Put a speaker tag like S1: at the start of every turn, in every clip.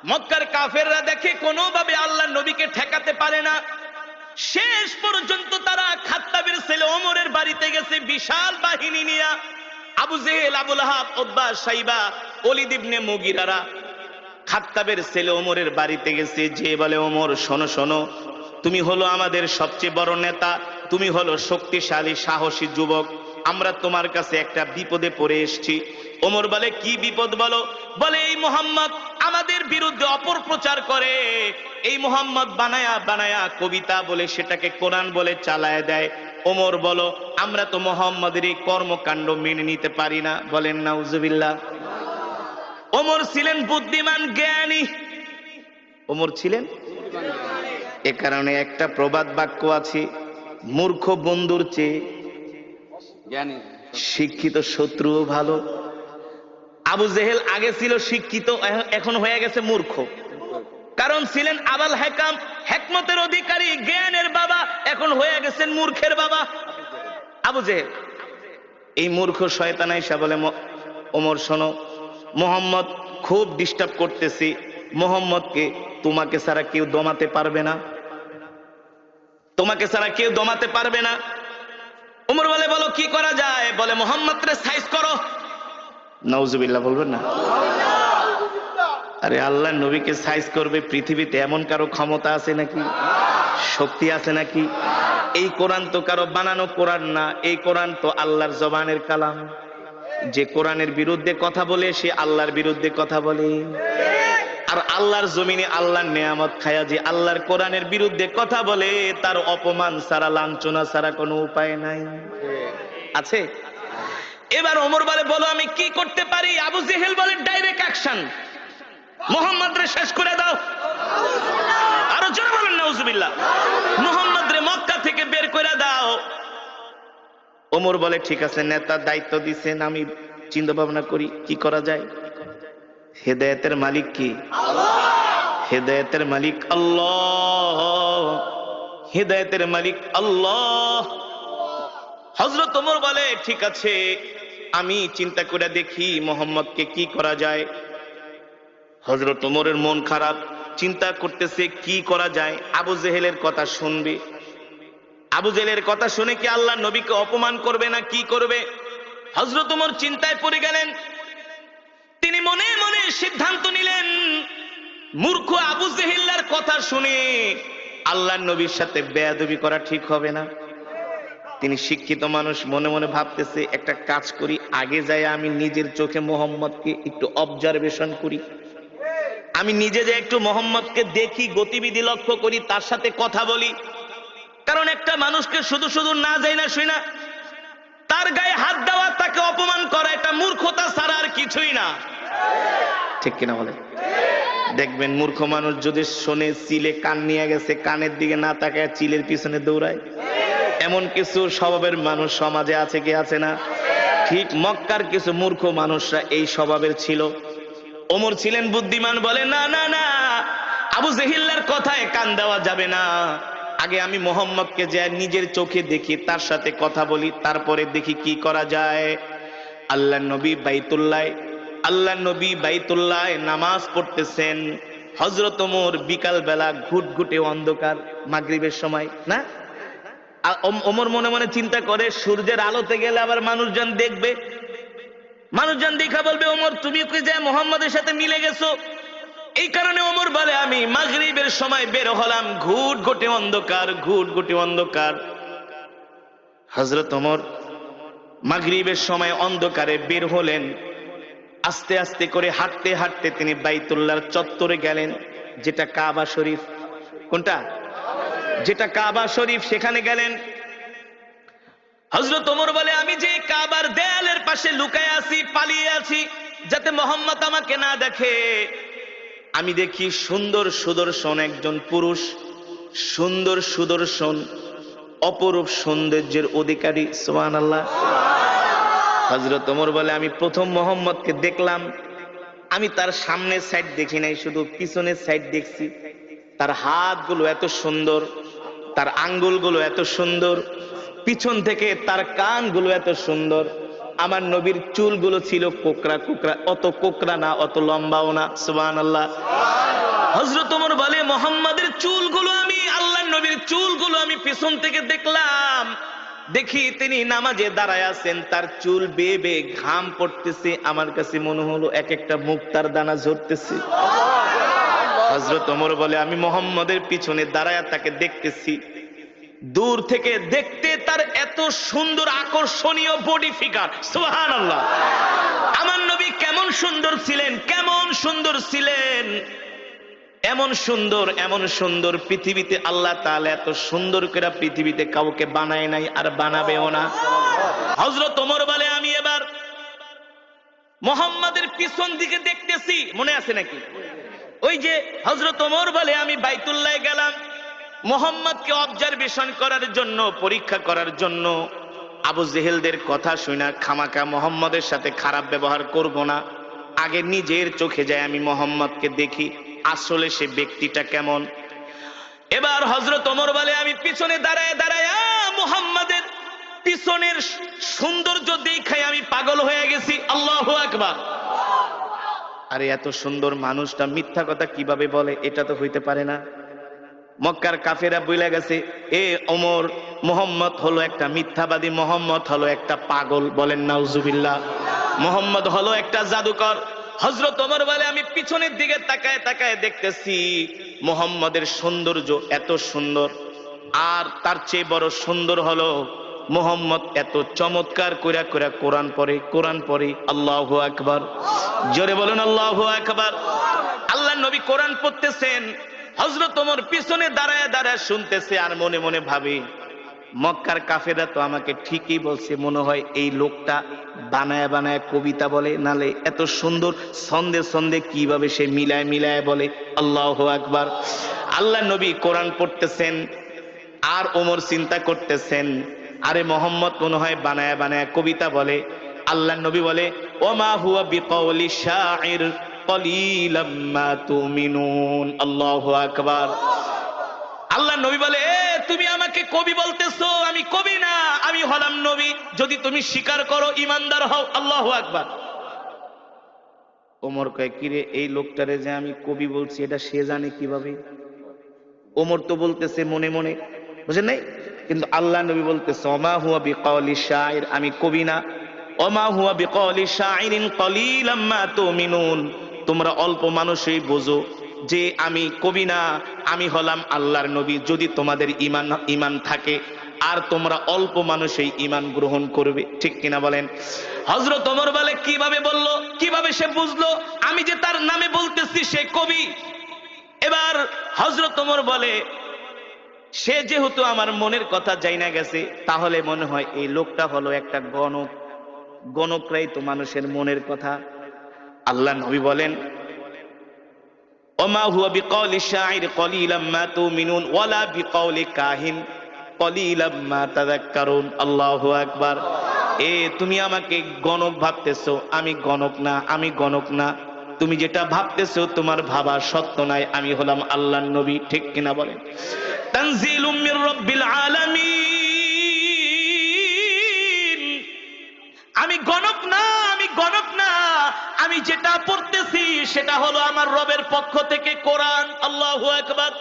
S1: মক্কার কাফেররা দেখে কোনোভাবে আল্লাহর নবীকে ঠেকাতে পারে না। শেষ পর্যন্ত তারা খাত্তাবের ছেলে ওমরের বাড়িতে গেছে বিশাল বাহিনী নিয়ে। আবু জেহেল, আবু লাহাব, উতবা, শাইবা, ওলীদ ইবনে মুগীরারা খাত্তাবের ছেলে ওমরের বাড়িতে গেছে। যে বলে, ওমর শোনো শোনো, তুমি হলো আমাদের সবচেয়ে বড় নেতা, তুমি হলো শক্তিশালী সাহসী যুবক, আমরা তোমার কাছে একটা বিপদে পড়ে এসেছি। ওমর বলে, কি বিপদ বলো? বলে, এই মুহাম্মদ আমাদের বিরুদ্ধে অপপ্রচার করে, এই মুহাম্মদ বানায়া বানায়া কবিতা বলে সেটাকে কোরআন বলে চালায় দেয়। ওমর বলো, আমরা তো মুহাম্মাদের এই কর্মকাণ্ড মেনে নিতে পারি না। বলেন নাউজুবিল্লাহ। ওমর ছিলেন বুদ্ধিমান, জ্ঞানী। ওমর ছিলেন, এ কারণে একটা প্রবাদ বাক্য আছে, মূর্খ বন্ধুর চেয়ে শিক্ষিত শত্রুও ভালো। আবু জেহেল আগে ছিল শিক্ষিত, এখন হয়ে গেছে মূর্খ। কারণ ছিলেন আবাল হেকাম, হেকমতের অধিকারী, জ্ঞানের বাবা, এখন হয়ে গেছেন মূর্খের বাবা আবু জেহেল। এই মূর্খ শয়তান আইসা বলে, ওমর শোনো, মোহাম্মদ খুব ডিস্টার্ব করতেছি, মোহাম্মদকে তোমাকে ছাড়া কেউ দমাতে পারবে না, তোমাকে ছাড়া কেউ দমাতে পারবে না। ওমর বলে, বলো কি করা যায়? বলে, মোহাম্মদরে সাইজ করো। নাউজুবিল্লাহ বলবেন না? আরে আল্লাহ নবীকে সাইজ করবে পৃথিবীতে এমন কারো ক্ষমতা আছে নাকি? শক্তি আছে নাকি? এই কোরআন তো কারো বানানো কোরআন না, এই কোরআন তো আল্লাহর জবানের কালাম। যে কোরআনের বিরুদ্ধে কথা বলে সে আল্লাহর বিরুদ্ধে কথা বলে। আর আল্লাহর জমিনে আল্লাহর নেয়ামত খায়া যে আল্লাহর কোরআনের বিরুদ্ধে কথা বলে, তার অপমান ছাড়া, লাঞ্ছনা ছাড়া কোনো উপায় নাই। আছে? এবার ওমর বলে, বলো আমি কি করতে পারি? আবু জেহেল বলে, ডাইরেক্ট অ্যাকশন, মুহাম্মদরে শেষ করে দাও। আরো জোরে বলেন নাউজুবিল্লাহ। মুহাম্মদরে মক্কা থেকে বের করে দাও। ওমর বলে, ঠিক আছে, নেতা দায়িত্ব দিচ্ছেন, আমি চিন্তা ভাবনা করি কি করা যায়। হেদায়েতের মালিক কি? হেদায়েতের মালিক আল্লাহ, হেদায়েতের মালিক আল্লাহ। হযরত ওমর বলে, ঠিক আছে, আমি চিন্তা করে দেখি মুহাম্মদকে কি করা যায়। হযরত ওমরের মন খারাপ, চিন্তা করতেছে কি করা যায়। আবু জেহেলের কথা শুনবে, আবু জেহেলের কথা শুনে কি আল্লাহ নবীকে অপমান করবে না কি করবে? হযরত ওমর চিন্তায় পড়ে গেলেন। তিনি মনে মনে সিদ্ধান্ত নিলেন, মূর্খ আবু জেহেলের কথা শুনে আল্লাহর নবীর সাথে বেয়াদবি করা ঠিক হবে না। তিনি শিক্ষিত মানুষ, মনে মনে ভাবতেছে, একটা কাজ করি, আগে যাই আমি নিজের চোখে মোহাম্মদকে একটু অবজারভেশন করি, আমি নিজে যে একটু মোহাম্মদকে দেখি, গতিবিধি লক্ষ্য করি, তার সাথে কথা বলি। কারণ একটা মানুষকে শুধু শুধু না যাই না শুই না তার গায়ে হাত দেওয়া, তাকে অপমান করা, এটা মূর্খতা ছাড়া আর কিছুই না। ঠিক কিনা বলে? দেখবেন মূর্খ মানুষ যদি শোনে চিলে কান নিয়ে গেছে, কানের দিকে না তাকায় চিলের পিছনে দৌড়ায়। এমন কিছু স্বভাবের মানুষ সমাজে আছে কি আছে না? ঠিক মক্কার কিছু মূর্খ মানুষরা এই স্বভাবের ছিল। ওমর ছিলেন বুদ্ধিমান, বলে, না না না, আবু জেহেলের কথায় কান দেওয়া যাবে না। আগে আমি মোহাম্মদকে যে নিজের চোখে দেখি, তার সাথে কথা বলি, তারপরে দেখি কি করা যায়। আল্লাহ নবী বাইতুল্লাহ নামাজ পড়তেছেন। হযরত ওমর বিকাল বেলা ঘুটঘুটে অন্ধকার, মাগরিবের সময় না, ওমর মনে মনে চিন্তা করে, সূর্যের আলোতে গেলে আবার মানুষজন দেখবে, মানুষজন দেখা বলবে, ওমর তুমি কি যে মুহাম্মদের সাথে মিলে গেছো। এই কারণে ওমর বলে, আমি মাগরিবের সময় বের হলাম, ঘুটঘুটে অন্ধকার, ঘুটঘুটে অন্ধকার। হযরত ওমর মাগরিবের সময় অন্ধকারে বের হলেন। আস্তে আস্তে করে হাঁটতে হাঁটতে তিনি বাইতুল্লাহর চত্বরে গেলেন, যেটা কাবা শরীফ। কোনটা? যেটা কাবা শরীফ, সেখানে গেলেন। হযরত ওমর বলে, আমি যে কাবার দেয়ালের পাশে লুকায় আছি, পালিয়ে আছি, যাতে মুহাম্মদ আমাকে না দেখে। আমি দেখি সুন্দর সুদর্শন একজন পুরুষ, সুন্দর সুদর্শন, অপরূপ সৌন্দর্যের অধিকারী। সুবহানাল্লাহ। হযরত ওমর বলে, আমি প্রথম মুহাম্মদকে দেখলাম, আমি তার সামনের সাইড দেখি নাই, শুধু পিছনের সাইড দেখছি। তার হাতগুলো এত সুন্দর, তার আঙ্গুলগুলো এত সুন্দর, পিছন থেকে তার কানগুলো এত সুন্দর। আমার নবীর চুলগুলো ছিল কোকড়া কোকড়া, অত কোকড়া না, অত লম্বাও না। সুবহানাল্লাহ। হযরত ওমর বলে মুহাম্মাদের চুলগুলো আমি, আল্লাহর নবীর চুলগুলো আমি পিছন থেকে দেখলাম, দেখি তিনি নামাজে দাঁড়ায় আছেন, তার চুল বেয়ে বেয়ে ঘাম পড়তেছে, আমার কাছে মনে হলো এক একটা মুক্তার দানা ঝরতেছে। হযরত ওমর বলে আমি মুহাম্মাদের পিছনে দাঁড়ায় তাকে দেখতেছি, দূর থেকে দেখতে তার এত সুন্দর আকর্ষণীয় বডি ফিগার। সুবহানাল্লাহ। আমার নবী কেমন সুন্দর ছিলেন, কেমন সুন্দর ছিলেন, এমন সুন্দর, এমন সুন্দর পৃথিবীতে আল্লাহ তাআলা এত সুন্দর করে পৃথিবীতে কাউকে বানায় নাই, আর বানাবেও না। হযরত ওমর বলে আমি এবার মুহাম্মাদের পিছন দিকে দেখতেছি, মনে আছে নাকি? ওই যে হযরত ওমর বলে আমি বাইতুল্লাহ গেলাম মুহাম্মদকে অবজারভেশন করার জন্য, পরীক্ষা করার জন্য। আবু জেহেলদের কথা শুনে খামাকা মুহাম্মদের সাথে খারাপ ব্যবহার করব না, আগে নিজের চোখে যায় আমি মুহাম্মদকে দেখি আসলে সে ব্যক্তিটা কেমন। এবার হযরত ওমর বলে আমি পিছনে দাঁড়ায় দাঁড়ায় মুহাম্মাদের পিছনের সৌন্দর্য দেখায় আমি পাগল হয়ে গেছি। আল্লাহু আকবার। আরে এত সুন্দর মানুষটা মিথ্যা কথা কিভাবে বলে? এটা তো হইতে পারে না। মক্কার কাফেরা বইলা গেছে এ ওমর, মুহাম্মদ হলো একটা মিথ্যাবাদী, মুহাম্মদ হলো একটা পাগল। বলেন নাউজুবিল্লাহ। মুহাম্মদ হলো একটা জাদুকর। হযরত ওমর বলে আমি পিছনের দিকে তাকায় তাকায় দেখতেছি মুহাম্মদের সৌন্দর্য এত সুন্দর, আর তার চেয়ে বড় সুন্দর হলো মুহাম্মদ এত চমৎকার কইরা কইরা কোরআন পড়ে, কোরআন পড়ে। আল্লাহু আকবার। জোরে বলুন আল্লাহু আকবার। আল্লাহর নবী কোরআন পড়তেছেন, হযরত ওমর পিছনে দাঁড়ায় দাঁড়ায় শুনতেছে, আর মনে মনে ভাবে মক্কার কাফেররা তো আমাকে ঠিকই বলছে, মনে হয় এই লোকটা বানায় বানায় কবিতা বলে, নালে এত সুন্দর ছন্দে ছন্দে কিভাবে সে মিলায় মিলায় বলে। আল্লাহু আকবার। আল্লাহর নবী কোরআন পড়তেছেন, আর ওমর চিন্তা করতেছেন আরে মুহাম্মদ মনে হয় বানায় বানায় কবিতা বলে। আল্লাহর নবী বলে ওমা হুয়া বিকাউলি শাইর কলিলাম মা তুমিনুন। আল্লাহু আকবার। আল্লাহর নবী বলে এ তুমি আমাকে কবি বলতেছো, আমি কবি না, আমি হলাম নবী, যদি তুমি স্বীকার করো ঈমানদার হও। আল্লাহু আকবার। ওমর কয় কিরে এই লোকটারে যে আমি কবি বলছি এটা সে জানে কিভাবে? ওমর তো বলতেছে মনে মনে, বুঝেন নাই? কিন্তু আল্লাহ নবী বলতেছে ওমা হুয়া বিকাউলি শাইর, আমি কবি না। ওমা হুয়া বিকাউলি শাইরিন কলিলাম মা তুমিনুন, তোমরা অল্প মানুষই বোঝো যে আমি কবি না, আমি হলাম আল্লাহর নবী, যদি তোমাদের ঈমান থাকে, আর তোমরা অল্প মানুষই ঈমান গ্রহণ করবে। ঠিক কিনা বলেন? হযরত ওমর বলে কিভাবে বললো, কিভাবে সে বুঝলো আমি যে তার নামে বলতেছি সে কবি? এবার হযরত ওমর বলে সে যেহেতু আমার মনের কথা জানা গেছে, তাহলে মনে হয় এই লোকটা হলো একটা গণক, গণকরাই তো মানুষের মনের কথা। আল্লাহ নবী বলেন ওমা হুয়া বিকাউলি শাইর কলিলাম মা তুমিনুন ওয়ালা বিকাউলি কাহিন কলিলাম মা তাযাক্কারুন। আল্লাহু আকবার। এ তুমি আমাকে গণক ভাবতেছো, আমি গণক না, আমি গণক না। তুমি যেটা ভাবতেছো তোমার ভাবা সত্য নাই, আমি হলাম আল্লাহর নবী। ঠিক কিনা বলেন? তানজিলুম মির রাব্বিল আলামিন। আমি গণক না, আমি গণক না, আমি যেটা পড়তেছি সেটা হলো আমার রবের পক্ষ থেকে কোরআন। আল্লাহু আকবার।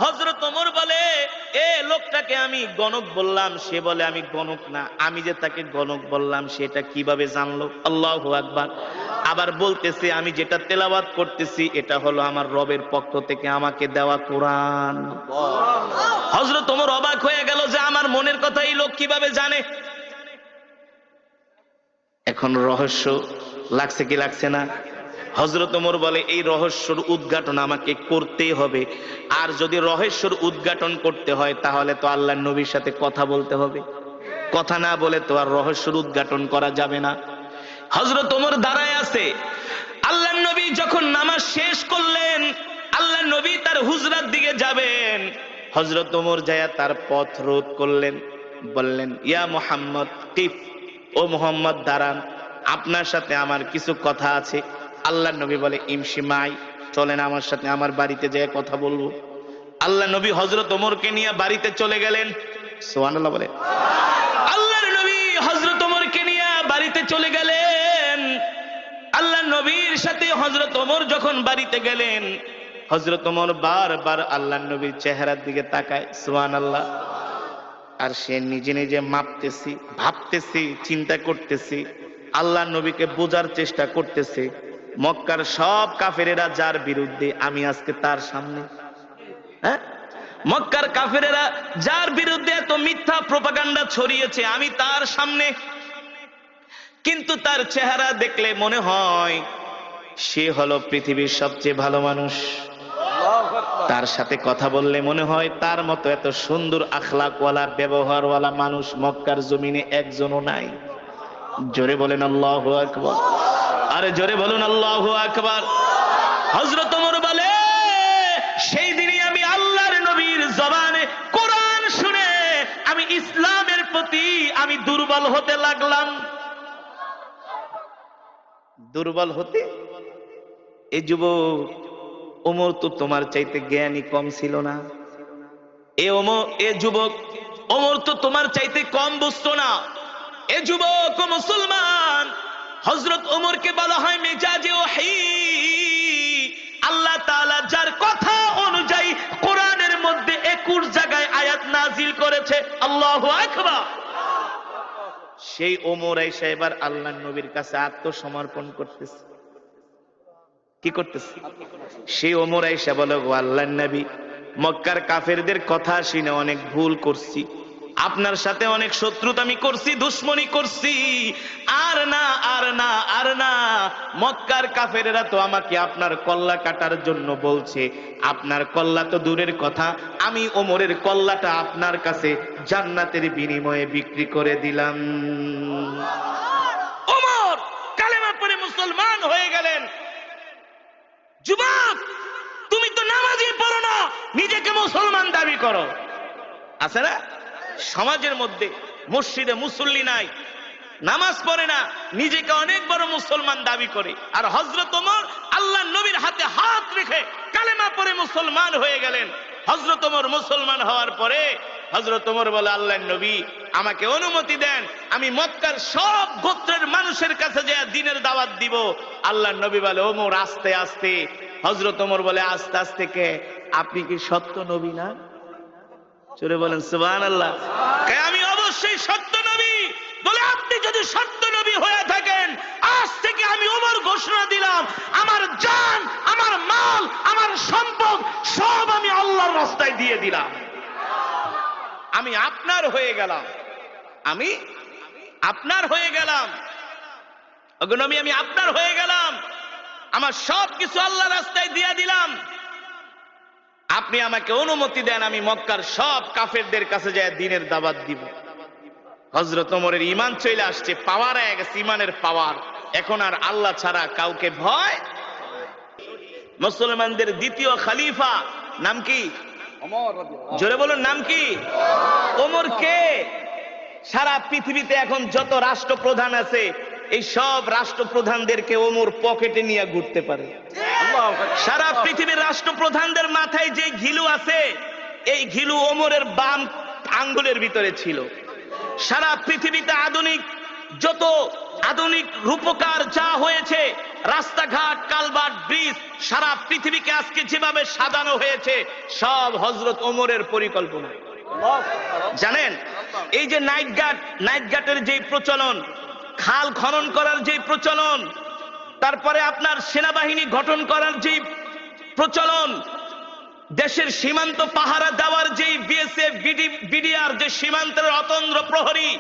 S1: হযরত ওমর বলে এ লোকটাকে আমি গণক বললাম, সে বলে আমি গণক না, আমি যে তাকে গণক বললাম সেটা কিভাবে জানলো? আল্লাহু আকবার। আবার বলতেছে আমি যেটা তেলাওয়াত করতেছি এটা হলো আমার রবের পক্ষ থেকে আমাকে দেওয়া কোরআন। হযরত ওমর অবাক হয়ে গেল যে আমার মনের কথা এই লোক কিভাবে জানে। এখন রহস্য লাগছে কি লাগছে না? হযরত ওমর বলে এই রহস্যর উদ্ঘাটন আমাকে করতেই হবে, আর যদি রহস্যর উদ্ঘাটন করতে হয় তাহলে তো আল্লাহর নবীর সাথে কথা বলতে হবে, কথা না বলে তো আর রহস্যর উদ্ঘাটন করা যাবে না। হযরত ওমর দাঁড়ায় আছে, আল্লাহর নবী যখন নামাজ শেষ করলেন, আল্লাহর নবী তার হুজরার দিকে যাবেন, হযরত ওমর যায়া তার পথ রোধ করলেন, বললেন ইয়া মুহাম্মদ কিফ, ও মুহাম্মদ দাঁড়ান, আপনার সাথে আমার কিছু কথা আছে। আল্লাহর নবী বলে ইমশি মাই, চলেন আমার সাথে, আমার বাড়িতে যেয়ে কথা বলবো। আল্লাহর নবী হযরত ওমরকে নিয়ে বাড়িতে চলে গেলেন। সুবহানাল্লাহ বলে। আল্লাহর নবী হযরত ওমরকে নিয়ে বাড়িতে চলে গেলেন। আল্লাহ নবীর সাথে হযরত ওমর যখন বাড়িতে গেলেন, হযরত ওমর বারবার আল্লাহ নবীর চেহারার দিকে তাকায়, সুবহানাল্লাহ। আর সে নিজে নিজে মাপতেছি, ভাবতেছি, চিন্তা করতেছি, আল্লাহ নবীকে বোঝার চেষ্টা করতেছে। মক্কার সব কাফেরেরা যার বিরুদ্ধে, আমি আজকে তার সামনে। হ্যাঁ, মক্কার কাফেরেরা যার বিরুদ্ধে এত মিথ্যা প্রোপাগান্ডা ছড়িয়েছে, আমি তার সামনে। কিন্তু তার চেহারা দেখলে মনে হয় সে হলো পৃথিবীর সবচেয়ে ভালো মানুষ। তার সাথে কথা বললে মনে হয় তার মতো এত সুন্দর আখলাকওয়ালা, ব্যবহারওয়ালা মানুষ মক্কার জমিনে একজনও নাই। জোরে বলেন আল্লাহু আকবার। আরে জোরে বলুন আল্লাহু আকবার। হযরত ওমর বলে, সেই দিনই আমি আল্লাহর নবীর জবানে কোরআন শুনে আমি ইসলামের প্রতি আমি দুর্বল হতে লাগলাম। দুর্বল হতে? এই যুবক, ওমর তো তোমার চাইতে জ্ঞানী কম ছিল না। এ যুবক, ওমর তো তোমার চাইতে কম বুঝতো না। এ যুবক ও মুসলমান, হযরত ওমরকে বলা হয় মেজাজে ওহী। আল্লাহ তাআলা যার কথা অনুযায়ী কোরআনের মধ্যে 21 জায়গায় আয়াত নাজিল করেছে। আল্লাহু আকবার। সেই ওমর আয়েশা এবার আল্লাহর নবীর কাছে আত্মসমর্পণ করতেছে। কি করতেছে? সেই ওমর আয়েশা বলে, গো আল্লাহর নবী, মক্কার কাফেরদের কথা শুনে অনেক ভুল করছি, আপনার সাথে অনেক শত্রুতা আমি করছি, দুশ্মনী করছি। আর না, আর না, আর না। মক্কার কাফেরেরা তো আমাকে আপনার কল্লা কাটার জন্য বলছে। আপনার কল্লা তো দূরের কথা, আমি ওমরের কল্লাটা আপনার কাছে জান্নাতের বিনিময়ে বিক্রি করে দিলাম। ওমর কালেমা পড়ে মুসলমান হয়ে গেলেন। যুবক, তুমি তো নামাজই পড়ো না, নিজেকে মুসলমান দাবি করো। আছে না সমাজের মধ্যে? মসজিদে মুসল্লি নাই, নামাজ পড়ে না, নিজেকে অনেক বড় মুসলমান দাবি করে। আর হযরত ওমর আল্লাহর নবীর হাতে হাত রেখে কালেমা পড়ে মুসলমান হয়ে গেলেন। হযরত ওমর মুসলমান হওয়ার পরে হযরত ওমর বলে, আল্লাহর নবী আমাকে অনুমতি দেন, আমি মক্কার সব গোত্রের মানুষের কাছে যে দ্বীনের দাওয়াত দিব। আল্লাহর নবী বলে, ওমর আস্তে আস্তে। হযরত ওমর বলে, আস্তে আস্তে কে? আপনি কি সত্য নবী না? জোরে বলেন সুবহানাল্লাহ। আমি অবশ্যই সত্য নবী। বলে, আপনি যদি সত্য নবী হয়ে থাকেন, আজ থেকে আমি ওমর ঘোষণা দিলাম, আমার জান, আমার মাল, আমার সম্পদ সব আমি আল্লাহর রাস্তায় দিয়ে দিলাম। আমি আপনার হয়ে গেলাম, আমি আপনার হয়ে গেলাম। ওগো নবী, আমি আপনার হয়ে গেলাম, আমার সব কিছু আল্লাহর রাস্তায় দিয়ে দিলাম। আপনি আমাকে অনুমতি দেন, আমি মক্কার সব কাফেরদের কাছে যায় দ্বীনের দাওয়াত দিব। হযরত ওমরের ঈমান চলে আসছে, পাওয়ার হয়ে গেছে, ঈমানের পাওয়ার। এখন আর আল্লাহ ছাড়া কাউকে ভয়। মুসলমানদের দ্বিতীয় খলিফা নাম কি? জোরে বলুন, নাম কি? ওমর কে? সারা পৃথিবীতে এখন যত রাষ্ট্রপ্রধান আছে, এই সব রাষ্ট্রপ্রধানদেরকে ওমর পকেটে নিয়ে ঘুরতে পারে। সারা পৃথিবীর রাষ্ট্রপ্রধানদের মাথায় যে ঘিলু আছে, এই ঘিলু ওমরের বাম আঙ্গুলের ভিতরে ছিল। সারা পৃথিবীতে যত আধুনিক রূপকার যা হয়েছে, রাস্তাঘাট, কালভার্ট, ব্রিজ, সারা পৃথিবীকে আজকে যেভাবে সাজানো হয়েছে, সব হযরত ওমরের পরিকল্পনা। জানেন, এই যে নাইট গাটের যে প্রচলন, খাল খনন করার যে প্রচলন, তারপরে আপনার সেনাবাহিনী গঠন করার যে প্রচলন, দেশের সীমান্ত পাহারা দেওয়ার যে বিএসএফ, বিডিআর, যে সীমান্তের অতন্দ্র প্রহরী,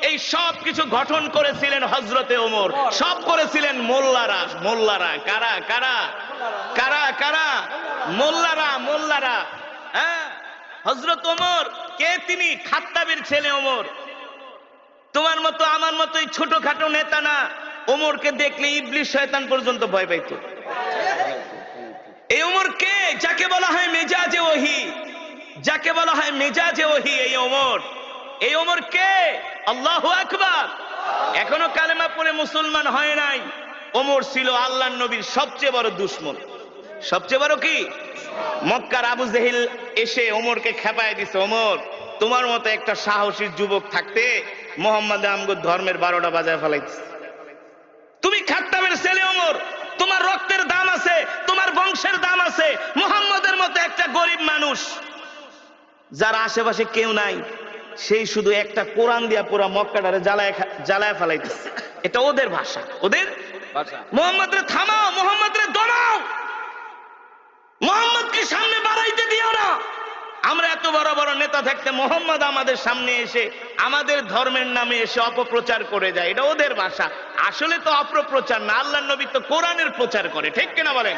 S1: এই সব কিছু গঠন করেছিলেন হযরতে ওমর। সব করেছিলেন মোল্লারা। কারা কারা কারা কারা? মোল্লারা। হ্যাঁ, হযরত ওমর কে? তিনি খাত্তাবের ছেলে ওমর। তোমার মতো আমার মতোই ছোটখাটো নেতা না। ওমরকে দেখলে ইবলিস শয়তান পর্যন্ত ভয় পাইত। এই ওমর কে? যাকে বলা হয় মেজাজে ওহী, যাকে বলা হয় মেজাজে ওহী, এই ওমর কে? আল্লাহু আকবার। এখনো কালেমা পড়ে মুসলমান হয় নাই। ওমর ছিল আল্লাহর নবীর সবচেয়ে বড় দুশমন। সবচেয়ে বড় কি? মক্কার আবু জেহেল এসে ওমরকে খেপায় দিছে, ওমর তোমার মতো একটা সাহসী যুবক থাকতে মুহাম্মদ আমগো ধর্মের 12টা বাজায় ফেলাইছে। তুমি খাত্তাবের ছেলে ওমর, তোমার রক্তের দাম আছে, তোমার বংশের দাম আছে। মুহাম্মদের মতো একটা গরিব মানুষ যার আশেপাশে কেউ নাই, সেই শুধু একটা কোরআন দিয়া পুরা মক্কাটারে জ্বালায় ফেলাইতেছে। এটা ওদের ভাষা, ওদের ভাষা। মোহাম্মদ রে থামাও, মোহাম্মদ রে দমাও, মোহাম্মদকে সামনে বাড়াইতে দিও না। আমরা এত বড় বড় নেতা থাকতে মোহাম্মদ আমাদের সামনে এসে আমাদের ধর্মের নামে এসে অপপ্রচার করে যায়, এটা ওদের ভাষা। আসলে তো অপপ্রচার না, আল্লাহর নবী তো কোরআনের প্রচার করে, ঠিক কিনা বলেন?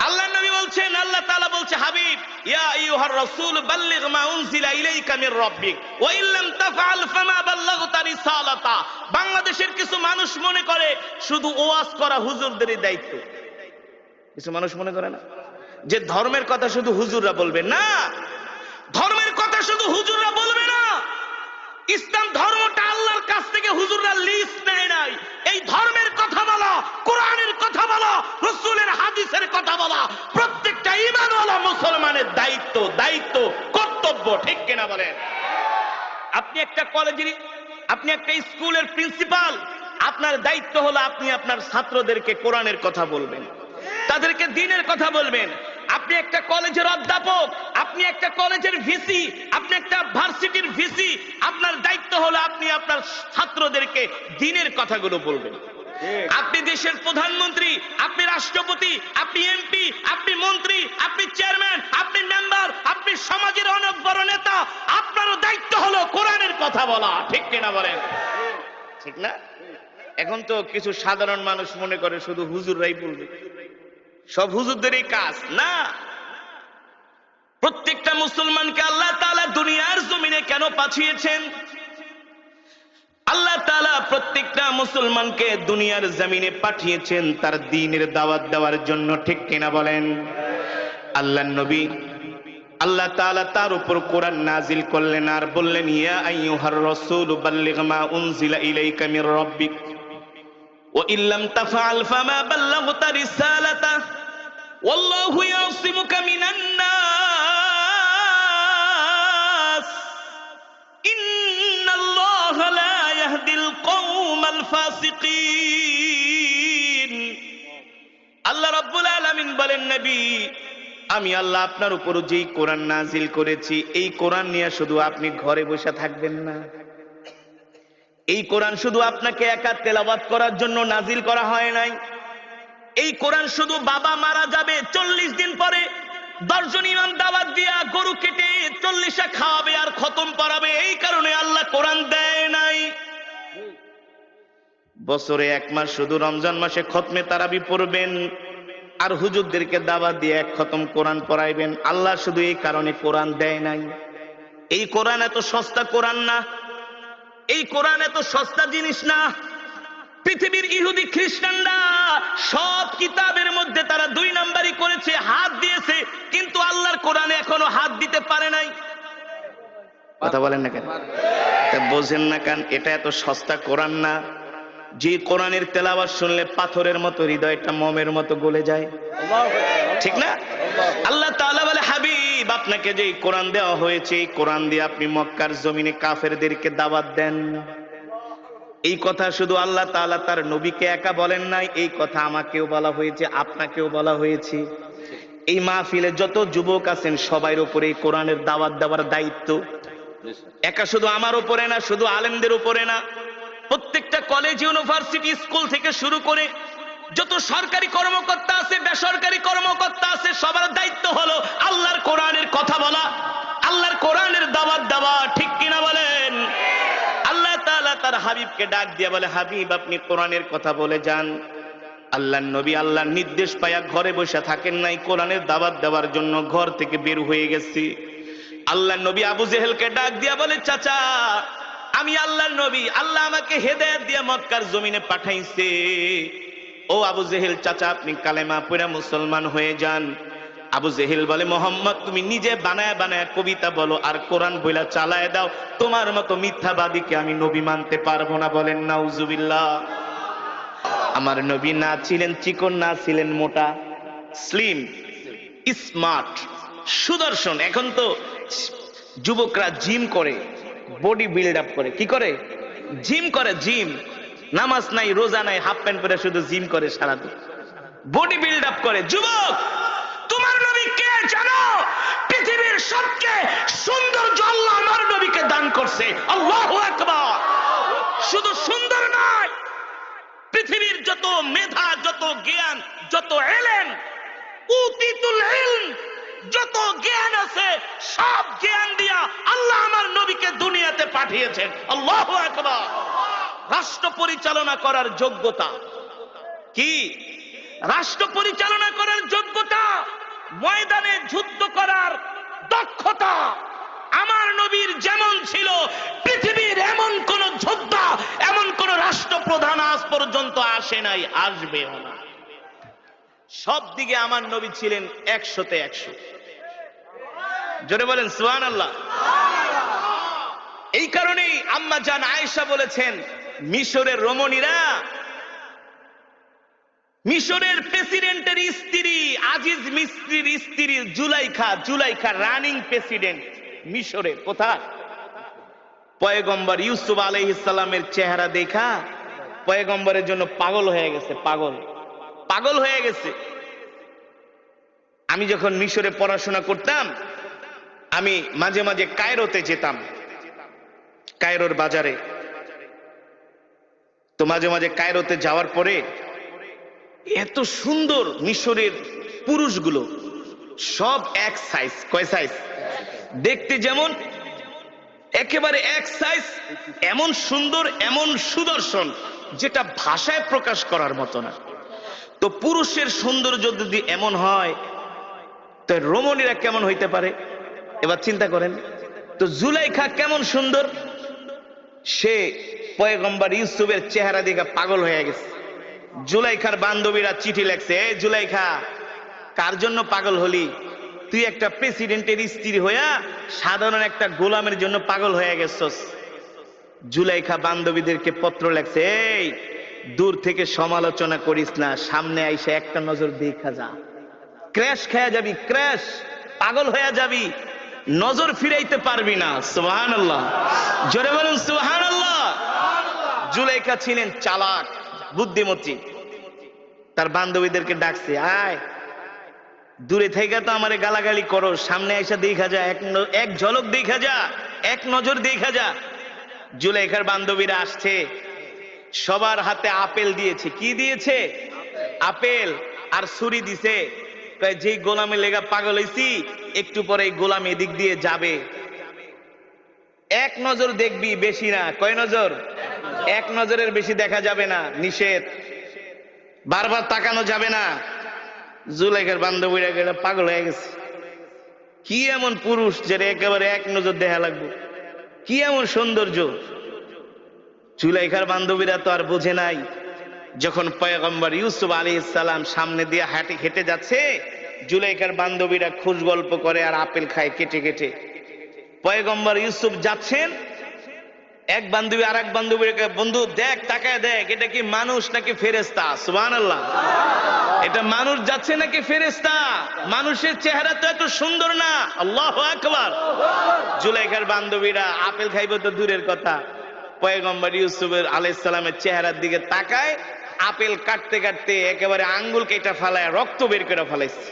S1: আল্লাহর নবী বলছেন, আল্লাহ তাআলা বলছে, হাবিব ইয়া আইয়ুহার রাসূল বাল্লিগ মা উনজিলা ইলাইকা মির রাব্বিক ওয়া ইল্লাম তাফআল ফামা বাল্লাগতা রিসালাতা। বাংলাদেশের কিছু মানুষ মনে করে শুধু ওয়াজ করা হুজুরদেরই দায়িত্ব। কিছু মানুষ মনে করে না যে ধর্মের কথা শুধু হুজুররা বলবে, না, ধর্মের কথা শুধু হুজুররা বলবে না। ইসলাম ধর্মটা আল্লাহর কাছ থেকে হুজুররা লিস্ট নেয় নাই। এই ধর্মের কথা বলা, কোরআনের কথা বলা, রাসূলের হাদিসের কথা বলা প্রত্যেকটা ঈমানওয়ালা মুসলমানের দায়িত্ব, দায়িত্ব, কর্তব্য, ঠিক কিনা বলেন? আপনি একটা কলেজের, আপনি একটা স্কুলের প্রিন্সিপাল, আপনার দায়িত্ব হলো আপনি আপনার ছাত্রদেরকে কোরআনের কথা বলবেন, তাদেরকে দ্বীনের কথা বলবেন। আপনি একটা কলেজের অধ্যাপক, আপনি একটা কলেজের ভিসি, আপনি একটা ভার্সিটির ভিসি, আপনার দায়িত্ব হলো আপনি আপনার ছাত্রদেরকে দ্বীনের কথাগুলো বলবেন। আপনি দেশের প্রধানমন্ত্রী, আপনি রাষ্ট্রপতি, আপনি এমপি, আপনি মন্ত্রী, আপনি চেয়ারম্যান, আপনি মেম্বার, আপনি সমাজের অনেক বড় নেতা, আপনারও দায়িত্ব হলো কোরআনের কথা বলা, ঠিক কিনা বলেন? ঠিক না? এখন তো কিছু সাধারণ মানুষ মনে করে শুধু হুজুররাই বলবে, সব হুজুরদেরই কাজ। না, প্রত্যেকটা মুসলমানকে আল্লাহ তাআলা দুনিয়ার জমিনে কেন পাঠিয়েছেন? আল্লাহ তাআলা প্রত্যেকটা মুসলমানকে দুনিয়ার জমিনে পাঠিয়েছেন তার দ্বীনের দাওয়াত দেওয়ার জন্য, ঠিক কিনা বলেন? আল্লাহর নবী, আল্লাহ তাআলা তার উপর কোরআন নাজিল করলেন আর বললেন, ইয়া আইয়ুহার রাসূল বাল্লিগ মা উনজিলা ইলাইকা মির রাব্বিক ওয়া ইল্লাম তাফআল ফামা বাল্লাগতা রিসালাতা ওয়াল্লাহু ইয়াসিমুকা মিনান নাস ইন্নাল্লাহা লা ইয়াহদিল কওমাল ফাসিকিন। আল্লাহ রাব্বুল আলামিন বলেন, নবী, আমি আল্লাহ আপনার উপর যেই কোরআন নাজিল করেছি, এই কোরআন নিয়ে শুধু আপনি ঘরে বসে থাকবেন না। এই কোরআন শুধু আপনাকে একা তেলাওয়াত করার জন্য নাজিল করা হয় নাই। এই কোরআন শুধু বাবা মারা যাবে 40 দিন পরে 10 জন ইমাম দাওয়াত দিয়া গরু কেটে 40টা খাওয়াবে আর খতম পড়াবে, এই কারণে আল্লাহ কোরআন দেয় নাই। বছরে 1 মাস শুধু রমজান মাসে খতমে তারাবি পড়বেন আর হুজুরদেরকে দাওয়াত দিয়ে 1 খতম কোরআন পড়াইবেন। আল্লাহ শুধু এই কারণে কোরআন দেয় নাই। এই কোরআন এত সস্তা কোরআন না, এই কোরআন এত সস্তা জিনিস না। পৃথিবীর ইহুদি খ্রিস্টানরা সব কিতাবের মধ্যে তারা 2 নাম্বারই করেছে, হাত দিয়েছে, কিন্তু আল্লাহর কোরআনে এখনো হাত দিতে পারে নাই। কথা বলেন না কেন? তা বোঝেন না কেন? এটা এত সস্তা কোরআন না যে কোরআনের তেলাওয়াত শুনলে পাথরের মতো হৃদয়টা মোমের মতো গলে যায়, ঠিক না? আল্লাহ তাআলা বলে, হাবিব, আপনাকে যে কোরআন দেওয়া হয়েছে, এই কোরআন দিয়ে আপনি মক্কার জমিনে কাফেরদেরকে দাওয়াত দেন। এই কথা শুধু আল্লাহ তাআলা তার নবীকে একা বলেন নাই, এই কথা আমাকেও বলা হয়েছে, আপনাকেও বলা হয়েছে। এই মাহফিলে যত যুবক আছেন সবার উপরে এই কোরআনের দাওয়াত দেওয়ার দায়িত্ব একা শুধু আমার উপরে না, শুধু আলেমদের উপরে না, প্রত্যেকটা কলেজ, ইউনিভার্সিটি, স্কুল থেকে শুরু করে যত সরকারি কর্মকর্তা আছে, বেসরকারি কর্মকর্তা আছে, সবার দায়িত্ব হলো আল্লাহর কোরআনের কথা বলা, আল্লাহর কোরআনের দাওয়াত দেওয়া, ঠিক কিনা বলেন? আল্লাহ তাআলা তার হাবিবকে ডাক দিয়ে বলে, হাবিব, আপনি কোরআনের কথা বলে যান। আল্লাহর নবী আল্লাহর নির্দেশ পায়া ঘরে বসে থাকেন নাই, কোরআনের দাওয়াত দেওয়ার জন্য ঘর থেকে বের হয়ে গেছি। আল্লাহর নবী আবু জেহেলকে ডাক দিয়া বলে, চাচা, আমি আল্লাহর নবী, আল্লাহ আমাকে হেদায়েত দিয়ে মক্কার জমিনে পাঠাইছে। ও আবু জেহেল, চাচা, আপনি কালেমা পড়ে মুসলমান হয়ে যান। আবু জেহেল বলে, মোহাম্মদ, তুমি নিজে বানায় বানায় কবিতা বলো আর কোরআন বইলা চালায় দাও, তোমার মতো মিথ্যাবাদীকে আমি নবী মানতে পারবো না। বলেন নাউজুবিল্লাহ। আমার নবী না ছিলেন চিকন, না ছিলেন মোটা, স্লিম, স্মার্ট, সুদর্শন। এখন তো যুবকরা জিম করে, বডি বিল্ড আপ করে, কি করে? জিম করে, জিম। নামাজ নাই, রোজা নাই, হাফ প্যান্ট পরে শুধু জিম করে সারাদিন, বডি বিল্ড আপ করে। যুবক, তোমার নবী কে জানো? পৃথিবীর সবচেয়ে সৌন্দর্য আল্লাহ আমার নবীকে দান করছে। আল্লাহু আকবার। শুধু সুন্দর নয়, পৃথিবীর যত মেধা, যত জ্ঞান, যত ইলম, উতিতুল ইলম, যত জ্ঞান আছে সব জ্ঞান দিয়া আল্লাহ আমার নবীকে দুনিয়াতে পাঠিয়েছেন। আল্লাহু আকবার। রাষ্ট্র পরিচালনা করার যোগ্যতা কি? রাষ্ট্র পরিচালনা করার যোগ্যতা, ময়দানে যুদ্ধ করার দক্ষতা আমার নবীর যেমন ছিল, পৃথিবীর এমন কোন যোদ্ধা, এমন কোন রাষ্ট্রপ্রধান আজ পর্যন্ত আসে নাই, আসবেও না। সব দিকে আমার নবী ছিলেন 100-তে 100। জোরে বলেন সুবহানাল্লাহ। এই কারণেই আম্মা জান আয়েশা বলেছেন, মিশরের রমণীরা, মিশরের প্রেসিডেন্টের স্ত্রী, আজিজ মিস্ত্রির স্ত্রী জুলাইখা রানিং প্রেসিডেন্ট মিশরের। কোথায়? পয়গম্বর ইউসুফ আলাইহিস সালামের চেহারা দেখা পয়গম্বরের জন্য পাগল হয়ে গেছে, পাগল হয়ে গেছে। আমি যখন মিশরে পড়াশোনা করতাম, আমি মাঝে মাঝে কায়রোতে যেতাম, কায়রোর বাজারে। তো মাঝে মাঝে কায়রোতে যাওয়ার পরে এত সুন্দর মিশরের পুরুষগুলো, সব এক সাইজ। কয় সাইজ? দেখতে যেমন একেবারে এক সাইজ, এমন সুন্দর, এমন সুদর্শন, যেটা ভাষায় প্রকাশ করার মতো না। তো পুরুষের সৌন্দর্য যদি এমন হয়, তো রমণীরা কেমন হইতে পারে? এবার চিন্তা করেন তো, জুলাইখা কেমন সুন্দর। সে পয়গম্বর ইউসুফের চেহারা দেখে পাগল হয়ে গেছে। জুলাইখার বান্ধবীরা চিঠি লেখছে, এ জুলাইখা, কার জন্য পাগল হলি? তুই একটা প্রেসিডেন্টের স্ত্রী হইয়া সাধারণ একটা গোলামের জন্য পাগল হয়ে গেছস। জুলাইখা বান্ধবীদেরকে পত্র লেখছে, এই দূর থেকে সমালোচনা করিস না, সামনে আইসা একটা নজর দেখা যা, ক্র্যাশ খেয়ে যাবি, ক্র্যাশ, পাগল হয়ে যাবি, নজর ফিরাইতে পারবি না। সুবহানাল্লাহ। জোরে বলুন সুবহানাল্লাহ। জুলাইখা ছিলেন চালাক, বুদ্ধিমতী। তার বান্ধবীদেরকে ডাকছে, আয়, দূরে থেকে তো আমারে গালাগালি করো, সামনে আইসা দেখা যা, এক ঝলক দেখা যা, এক নজর দেখা যা। জুলাইখার বান্ধবীরা আসছে, সবার হাতে আপেল দিয়েছে। কি দিয়েছে? আপেল আর ছুরি দিছে। যেই গোলামে লেগা পাগল হইছি, একটু পরে এই গোলাম এদিক দিয়ে যাবে, এক নজর দেখবি, বেশি না। কয় নজর? এক নজরের বেশি দেখা যাবে না, নিষেধ। বারবার তাকানো যাবে না। জুলাইখার বান্ধবীরা পাগল হয়ে গেছে। কি এমন পুরুষ যে একেবারে এক নজর দেখা লাগবে? কি এমন সৌন্দর্য? জুলাইখার বান্ধবীরা তো আর বোঝে নাই, যখন পয়গম্বর ইউসুফ আলাইহিস সালাম সামনে দিয়ে হেঁটে যাচ্ছে, জুলাইখার বান্ধবীরা খুশ গল্প করে আর আপেল খায় কেটে কেটে। পয়গম্বর ইউসুফ যাচ্ছেন, এক বান্ধবী আর এক বান্ধবীকে, বন্ধু দেখ, তাকায় দেখ, এটা কি মানুষ নাকি ফেরেশতা? সুবহানাল্লাহ। এটা মানুষ যাচ্ছে নাকি ফেরেশতা? মানুষের চেহারা তো এত সুন্দর না। আল্লাহু আকবার। জুলাইখার বান্ধবীরা আপেল খাইব তো দূরের কথা, পয়গম্বর ইউসুফ আলাইহিস সালামের চেহারার দিকে তাকায়, আপেল কাটতে কাটতে একেবারে আঙ্গুল কেটে ফালায় রক্ত বের করে ফেলাইছে।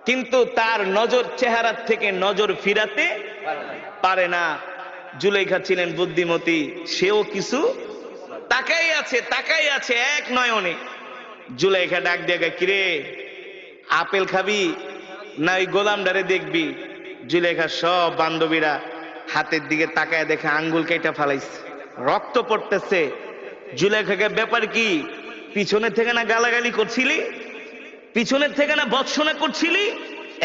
S1: কিন্তু তার নজর চেহারার থেকে নজর ফিরাতে পারে না। জুলাইখা ছিলেন বুদ্ধিমতী, সেও কিছু তাকাই আছে এক নয়নে। জুলাইখা ডাক দিয়ে, কিরে, আপেল খাবি না ওই গোলামডারে দেখবি? জুলাইখা সব বান্ধবীরা হাতের দিকে তাকায় দেখে আঙ্গুল কেটে ফেলাইছে, রক্ত পড়তেছে। জুলাইখাকে, ব্যাপার কি? পিছনের থেকে না গালাগালি করছিলি, পিছনের থেকে না ভৎসনা করছিলি,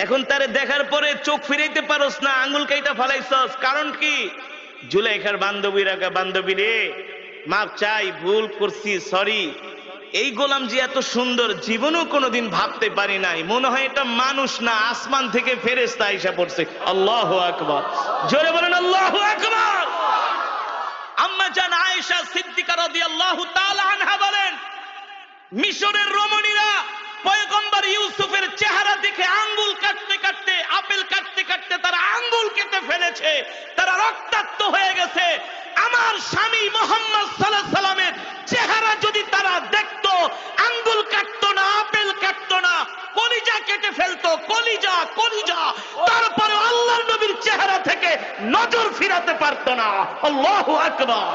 S1: এখন তারে দেখার পরে চোখ ফিরাইতে পারস না, আঙ্গুল কেটে ফেলাইছস, কারণ কি? জুলাইখার বান্ধবীরা, বান্ধবী রে, মাপ চাই, ভুল করছি, সরি। এই গোলাম যে এত সুন্দর জীবনেও কোনোদিন ভাবতে পারি নাই, মনে হয় এটা মানুষ না, আসমান থেকে ফেরেশতা আইসা পড়ছে। আল্লাহু আকবার। জোরে বলেন আল্লাহু আকবার। আম্মা জান আয়েশা সিদ্দিকা রাদিয়াল্লাহু তাআলা আনহা বলেন, মিশরের রমণীরা পয়গম্বর ইউসুফের চেহারা দেখে আঙ্গুল কাটতে কাটতে, আপেল কাটতে কাটতে তারা আঙ্গুল কেটে ফেলেছে, তারা রক্তাক্ত হয়ে গেছে। আমার স্বামী মুহাম্মদ সাল্লাল্লাহু আলাইহি ওয়াসাল্লামের চেহারা ফেলতো কলিজা কলিজা, তারপরে আল্লাহর নবীর চেহারা থেকে নজর ফিরাতে পারতো না। আল্লাহু আকবার।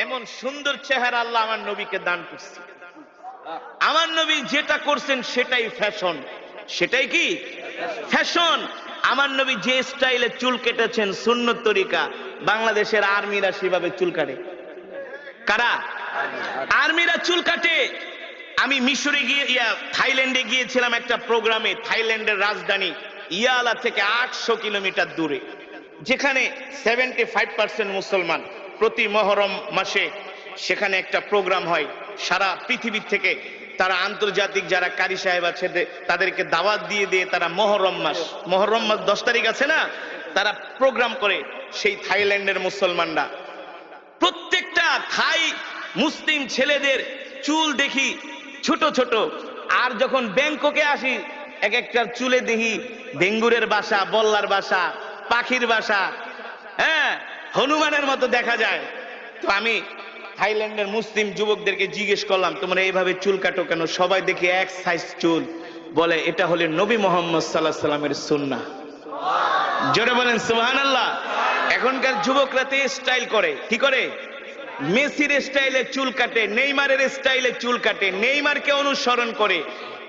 S1: এমন সুন্দর চেহারা আল্লাহ আমার নবীকে দান করছে। আমার নবী যেটা করছেন সেটাই ফ্যাশন। সেটাই কি ফ্যাশন। আমার নবী যে স্টাইলে চুল কেটেছেন সুন্নত তরিকা, বাংলাদেশের আর্মিরা সেভাবে চুল কাটে। কারা? আর্মিরা চুল কাটে। আমি মিশরে গিয়ে থাইল্যান্ডে গিয়েছিলাম একটা প্রোগ্রামে। থাইল্যান্ডের রাজধানী ইয়ালা থেকে 800 কিলোমিটার দূরে, যেখানে 75% মুসলমান। প্রতি মহরম মাসে সেখানে একটা প্রোগ্রাম হয়। সারা পৃথিবী থেকে তারা আন্তর্জাতিক যারা কারি সাহেব আছে তাদেরকে দাওয়াত দিয়ে দিয়ে তারা মহরম মাস 10 তারিখ আছে না, তারা প্রোগ্রাম করে। সেই থাইল্যান্ডের মুসলমানরা, প্রত্যেকটা থাই মুসলিম ছেলেদের চুল দেখি ছোট ছোট। আর যখন ব্যাংককে আসি, এক একটা চুলে দেখি বেঙ্গুরের বাসা, বল্লার বাসা, পাখির বাসা, হ্যাঁ, হনুমানের মতো দেখা যায়। তো আমি থাইল্যান্ডের মুসলিম যুবকদেরকে জিজ্ঞেস করলাম, তোমরা এইভাবে চুল কাটো কেন? সবাই দেখি এক সাইজ চুল। বলে এটা হলে নবী মোহাম্মদ সাল্লাল্লাহু আলাইহি সাল্লামের সুন্নাহ। জোরে বলেন সুবহানাল্লাহ। এখনকার যুবকরা তে স্টাইল করে। কি করে? মেসির স্টাইলে চুল কাটে, নেইমারের স্টাইলে চুল কাটে, নেইমারকে অনুসরণ করে।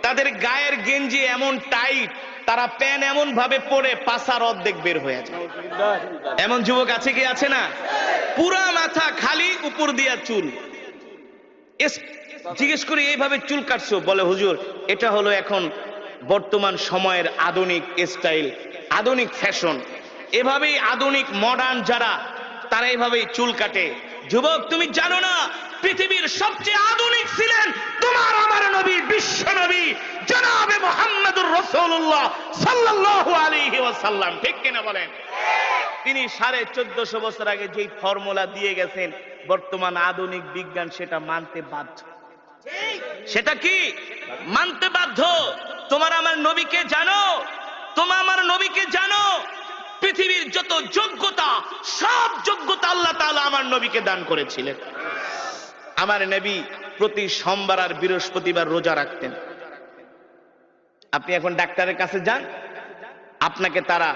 S1: তাদের গায়ের গেঞ্জি এমন টাইট, তারা প্যান্ট এমন ভাবে পরে পাছার অর্ধেক বের হয়ে যায়। এমন যুবক আছে কি আছে না? পুরা মাথা খালি, উপর দিয়া চুল। জিজ্ঞেস করি এইভাবে চুল কাটছো? বলে হুজুর এটা হলো এখন বর্তমান সময়ের আধুনিক স্টাইল, আধুনিক ফ্যাশন। এভাবেই আধুনিক মডার্ন যারা, তারা এইভাবেই চুল কাটে। যুবক তুমি জানো না, পৃথিবীর সবচেয়ে আধুনিক ছিলেন তোমার আমার নবী, বিশ্ব নবী জনাবে মুহাম্মদুর রাসূলুল্লাহ সাল্লাল্লাহু আলাইহি ওয়াসাল্লাম। ঠিক কিনা বলেন? তিনি 1450 বছর আগে যেই ফর্মুলা দিয়ে গেছেন, বর্তমান আধুনিক বিজ্ঞান সেটা মানতে বাধ্য। সেটা কি? মানতে বাধ্য। তোমার আমার নবীকে জানো, তোমার আমার নবীকে জানো। পৃথিবীর যত যোগ্যতা, সব যোগ্যতা আল্লাহ তাআলা আমার নবীকে দান করেছিলেন। আমার নবী প্রতি সোমবার আর বৃহস্পতিবার রোজা রাখতেন। আপনি এখন ডাক্তারের কাছে যান, আপনাকে তারা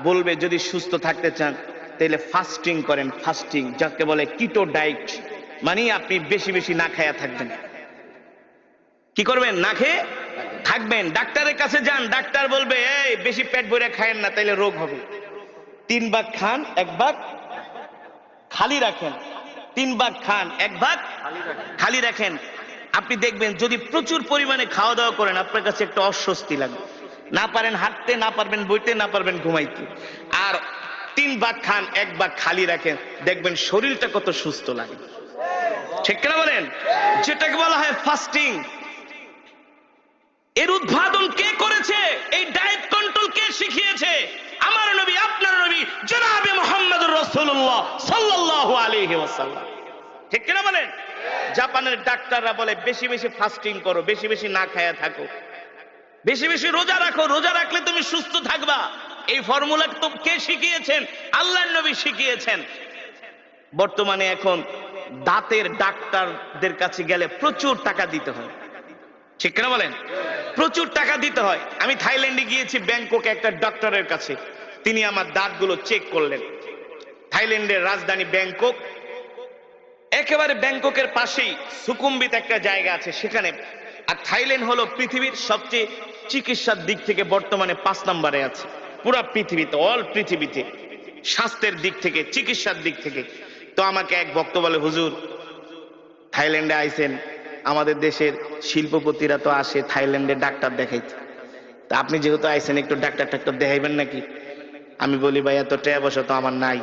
S1: বলবে যদি সুস্থ থাকতে চান তাহলে ফাস্টিং করেন। ফাস্টিং যাকে বলে কিটো ডায়েট, মানে আপনি বেশি বেশি না খায়া থাকবেন। কি করবেন? না খেয়ে থাকবেন। ডাক্তারের কাছে যান, ডাক্তার বলবে এই বেশি পেট ভরে খায়েন না, তাইলে রোগ হবে। 3 ভাগ খান, 1 ভাগ খালি রাখেন। 3 ভাগ খান, 1 ভাগ খালি রাখেন। আপনি দেখবেন যদি প্রচুর পরিমাণে খাওয়া দাওয়া করেন, আপনার কাছে একটা অস্বস্তি লাগবে। না পারেন হাঁটতে, না পারবেন বইতে, না পারবেন ঘুমাইতে। আর 3 ভাগ খান, 1 ভাগ খালি রাখেন, দেখবেন শরীরটা কত সুস্থ লাগে। ঠিক কিনা বলেন? যেটাকে বলা হয় ফাস্টিং। এর উদ্ভাবন কে করেছে? এই ডায়েট কন্ট্রোল কে শিখিয়েছে? আমার নবী, আপনার নবী জনাবে মুহাম্মদুর রাসূলুল্লাহ সাল্লাল্লাহু আলাইহি ওয়াসাল্লাম। ঠিক কিনা বলেন? জাপানের ডাক্তাররা বলে বেশি বেশি ফাস্টিং করো, বেশি বেশি না খায়া থাকো, বেশি বেশি রোজা রাখো, রোজা রাখলে তুমি সুস্থ থাকবা। এই ফর্মুলা তো কে শিখিয়েছেন? আল্লাহর নবী শিখিয়েছেন। বর্তমানে এখন দাঁতের ডাক্তারদের কাছে গেলে প্রচুর টাকা দিতে হয়। ঠিক কিনা বলেন? প্রচুর টাকা দিতে হয়। আমি থাইল্যান্ডে গিয়েছি, ব্যাংককে একটা ডক্টরের কাছে। তিনি আমার দাঁতগুলো চেক করলেন। থাইল্যান্ডের রাজধানী ব্যাংকক, একেবারে ব্যাংককের পাশেই সুকুম্বিত একটা জায়গা আছে সেখানে। আর থাইল্যান্ড হলো পৃথিবীর সবচেয়ে চিকিৎসার দিক থেকে বর্তমানে 5 নম্বরে আছে পুরা পৃথিবীতে, অল পৃথিবীতে, স্বাস্থ্যের দিক থেকে, চিকিৎসার দিক থেকে। তো আমাকে এক ভক্ত বলে, হুজুর থাইল্যান্ডে আইছেন, আমাদের দেশের শিল্পপতিরা তো আসে থাইল্যান্ডে ডাক্তার দেখাইতে, তা আপনি যেহেতু আইছেন একটু ডাক্তার দেখাইবেন নাকি? আমি বলি ভাই এত টাকা পয়সা তো আমার নাই।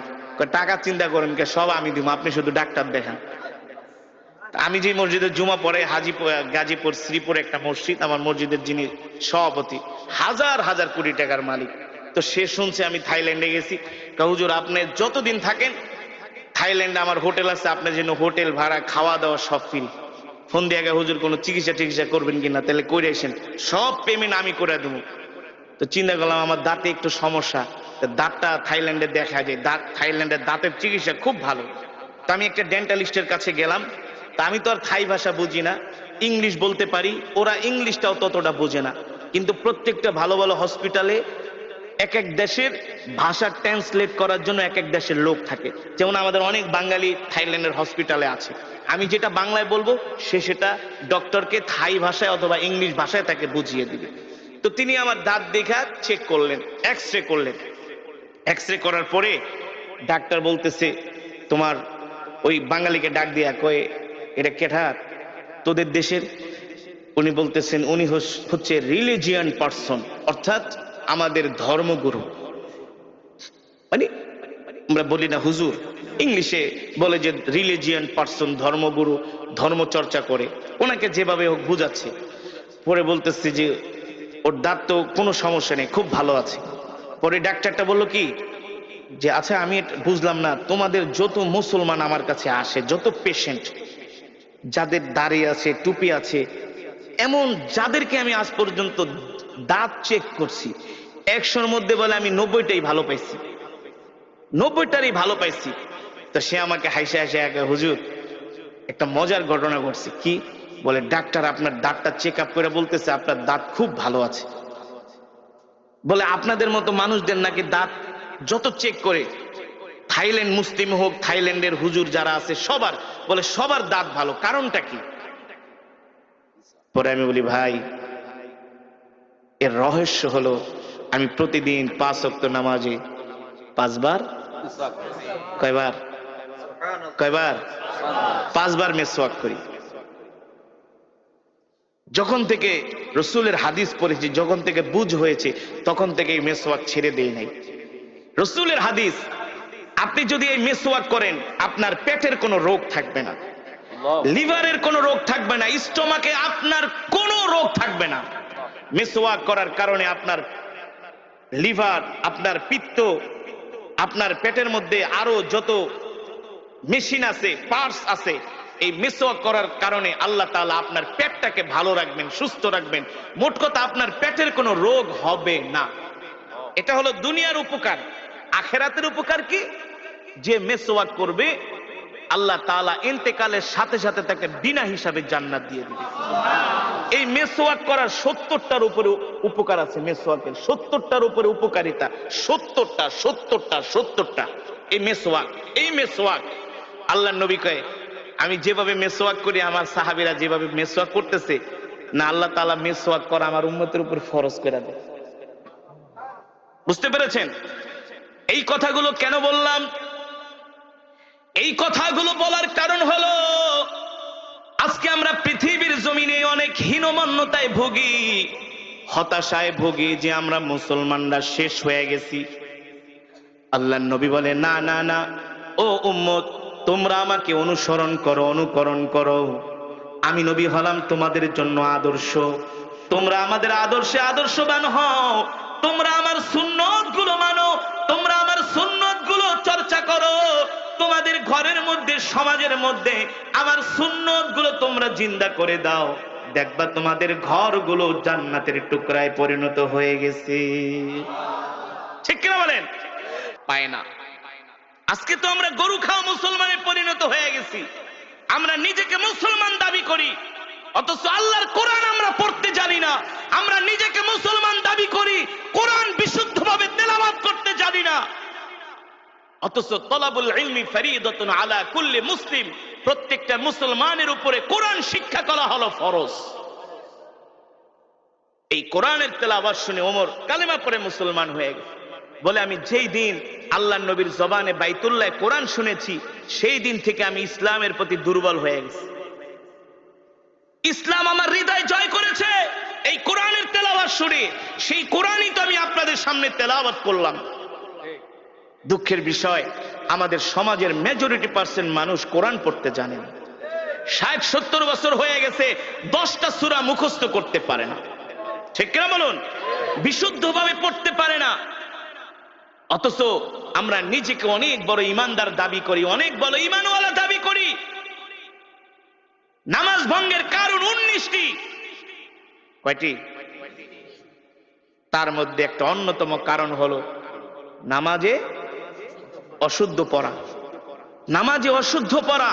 S1: টাকা চিন্তা করেন কে, সব আমি দিব, আপনি শুধু ডাক্তার দেখান। আমি যে মসজিদের জুমা পড়ে, গাজীপুর শ্রীপুর একটা মসজিদ, আমার মসজিদের যিনি সভাপতি হাজার হাজার কোটি টাকার মালিক, তো সে শুনছে আমি থাইল্যান্ডে গেছি। হুজুর আপনি যতদিন থাকেন থাইল্যান্ডে আমার হোটেল আছে, আপনার জন্য হোটেল ভাড়া, খাওয়া দাওয়া সব ফ্রি। ফোন দিয়ে আগে হুজুর কোনো চিকিৎসা করবেন কিনা, তাহলে করে আসেন, সব পেমেন্ট আমি করে দেবো। তো চিন্তা করলাম আমার দাঁতে একটু সমস্যা, দাঁতটা থাইল্যান্ডে দেখা যায়, থাইল্যান্ডের দাঁতের চিকিৎসা খুব ভালো। তো আমি একটা ডেন্টালিস্টের কাছে গেলাম। তা আমি তো আর থাই ভাষা বুঝি না, ইংলিশ বলতে পারি, ওরা ইংলিশটাও ততটা বোঝে না। কিন্তু প্রত্যেকটা ভালো ভালো হসপিটালে এক এক দেশের ভাষা ট্রান্সলেট করার জন্য এক এক দেশের লোক থাকে। যেমন আমাদের অনেক বাঙালি থাইল্যান্ডের হসপিটালে আছে, আমি যেটা বাংলায় বলবো সে সেটা ডক্টরকে থাই ভাষায় অথবা ইংলিশ ভাষায় তাকে বুঝিয়ে দিবে। তো তিনি আমার দাঁত দেখা চেক করলেন, এক্স রে করলেন। এক্স রে করার পরে ডাক্তার বলতেছে, তোমার ওই বাঙালিকে ডাক দিয়া কয়ে, এটা কেঠা তোদের দেশের? উনি বলতেছেন উনি হচ্ছে রিলিজিয়ান পার্সন, অর্থাৎ আমাদের ধর্মগুরু। মানে আমরা বলি না হুজুর, ইংলিশে বলে যে রিলিজিয়ান পার্সন, ধর্মগুরু, ধর্ম চর্চা করে, ওনাকে যেভাবে হোক বুঝাচ্ছে। পরে বলতেছে যে ওর দাঁত তো কোনো সমস্যা নেই, খুব ভালো আছে। পরে ডাক্তারটা বলল কি যে আচ্ছা আমি বুঝলাম না, তোমাদের যত মুসলমান আমার কাছে আসে, যত পেশেন্ট যাদের দাড়ি আছে, টুপি আছে, এমন যাদেরকে আমি আজ পর্যন্ত দাঁত চেক করছি, 100-র মধ্যে বলে আমি 90টাই ভালো পাইছি, 90টারই ভালো পাইছি। তো সে আমাকে হাসে হাসে একে, হুজুর একটা মজার ঘটনা ঘটছে। কি? বলে ডাক্তার আপনার দাঁতটা চেক আপ করে বলতেছে আপনার দাঁত খুব ভালো আছে। বলে আপনাদের মতো মানুষদের নাকি দাঁত যত চেক করে, থাইল্যান্ড মুসলিম হোক, থাইল্যান্ডের হুজুর যারা আছে সবার, বলে সবার দাঁত ভালো, কারণটা কি? পরে আমি বলি ভাই এর রহস্য হলো আমি প্রতিদিন 5 ওয়াক্ত নামাজে 5 বার, কয়বার? কয়বার? 5 বার মেসওয়াক করি। যখন থেকে রসুলের হাদিস পড়েছি, যখন থেকে বুঝ হয়েছে, তখন থেকে এই মেসওয়াক ছেড়ে দেই নাই। রসুলের হাদিস, আপনি যদি এই মেসওয়াক করেন আপনার পেটের কোনো রোগ থাকবে না, লিভারের কোনো রোগ থাকবে না, স্টোমাকে আপনার কোনো রোগ থাকবে না। মেসওয়াক করার কারণে আপনার লিভার, আপনার পিত্ত, আপনার পেটের মধ্যে আরো যত মেশিন আছে, পার্টস আছে, এই মেসওয়াক করার কারণে আল্লাহ তাআলা আপনার পেটটাকে ভালো রাখবেন, সুস্থ রাখবেন। মোট কথা আপনার পেটের কোনো রোগ হবে না। এটা হলো দুনিয়ার উপকার। আখিরাতের উপকার কি? যে মেসওয়াক করবে আল্লাহ তাআলা ইন্তেকালের সাথে সাথে তাকে বিনা হিসাবে জান্নাত দিয়ে দিবে। এই মেসওয়াক করার 70টার উপরে উপকার আছে। মেসওয়াকের 70টার উপরে উপকারিতা, 70টা এই মেসওয়াক আল্লাহর নবী কয় আমি যেভাবে মেসওয়াক করি, আমার সাহাবীরা যেভাবে মেসওয়াক করতেছে না, আল্লাহ তাআলা মেসওয়াক করা আমার উম্মতের উপর ফরজ করে দেয়। বুঝতে পেরেছেন? এই কথাগুলো কেন বললাম? এই কথাগুলো বলার কারণ হলো আজকে আমরা পৃথিবীর জমিনে অনেক হীনমন্যতায় ভুগি, হতাশায় ভুগি যে আমরা মুসলমানরা শেষ হয়ে গেছি। আল্লাহর নবী বলে না না না, ও উম্মত তোমরা আমাকে অনুসরণ করো, অনুকরণ করো। আমি নবী হলাম তোমাদের জন্য আদর্শ, তোমরা আমাদের আদর্শে আদর্শবান হও। তোমরা আমার সুন্নত গুলো মানো, তোমরা আমার সুন্নত গুলো চর্চা করো। তোমাদের ঘরের মধ্যে, সমাজের মধ্যে আমার সুন্নত গুলো তোমরা জিন্দা করে দাও। দেখবা তোমাদের ঘরগুলো জান্নাতের টুকরায় পরিণত হয়ে গেছে। ঠিক কিনা বলেন? পায় না। আজকে তো আমরা গরু খাওয়া মুসলমানে পরিণত হয়ে গেছি। আমরা নিজেকে মুসলমান দাবি করি, অথচ আল্লাহর কোরআন আমরা পড়তে জানি না। আমরা নিজেকে মুসলমান দাবি করি, কোরআন বিশুদ্ধভাবে তেলাওয়াত করতে জানি না। অথচ তলাবুল ইলমি ফরিদাতুন আলা কুল্লি মুসলিম, প্রত্যেকটা মুসলমানের উপরে কোরআন শিক্ষা করা হলো ফরজ। এই কোরআনের তেলাওয়াত শুনে ওমর কালেমা পড়ে মুসলমান হয়ে গেছে। বলে আমি যেই দিন আল্লাহর নবীর জবানে বাইতুল্লাহ কোরআন শুনেছি, সেই দিন থেকে আমি ইসলামের প্রতি দুর্বল হয়ে গেছি। ইসলাম আমার হৃদয় জয় করেছে এই কোরআনের তেলাওয়াত শুনে। সেই কোরআনই তো আমি আপনাদের সামনে তেলাওয়াত করলাম। দুঃখের বিষয় আমাদের সমাজের মেজরিটি পার্সেন্ট মানুষ কোরআন পড়তে জানে না। 60-70 বছর হয়ে গেছে, 10টা সূরা মুখস্থ করতে পারে না। ঠিক কিনা বলুন? বিশুদ্ধভাবে পড়তে পারে না। অথচ আমরা নিজেকে অনেক বড় ইমানদার দাবি করি, অনেক বড় ইমানওয়ালা দাবি করি। নামাজ ভঙ্গের কারণ 19টি। কয়টি? তার মধ্যে একটা অন্যতম কারণ হলো নামাজে অশুদ্ধ পড়া। নামাজে অশুদ্ধ পড়া।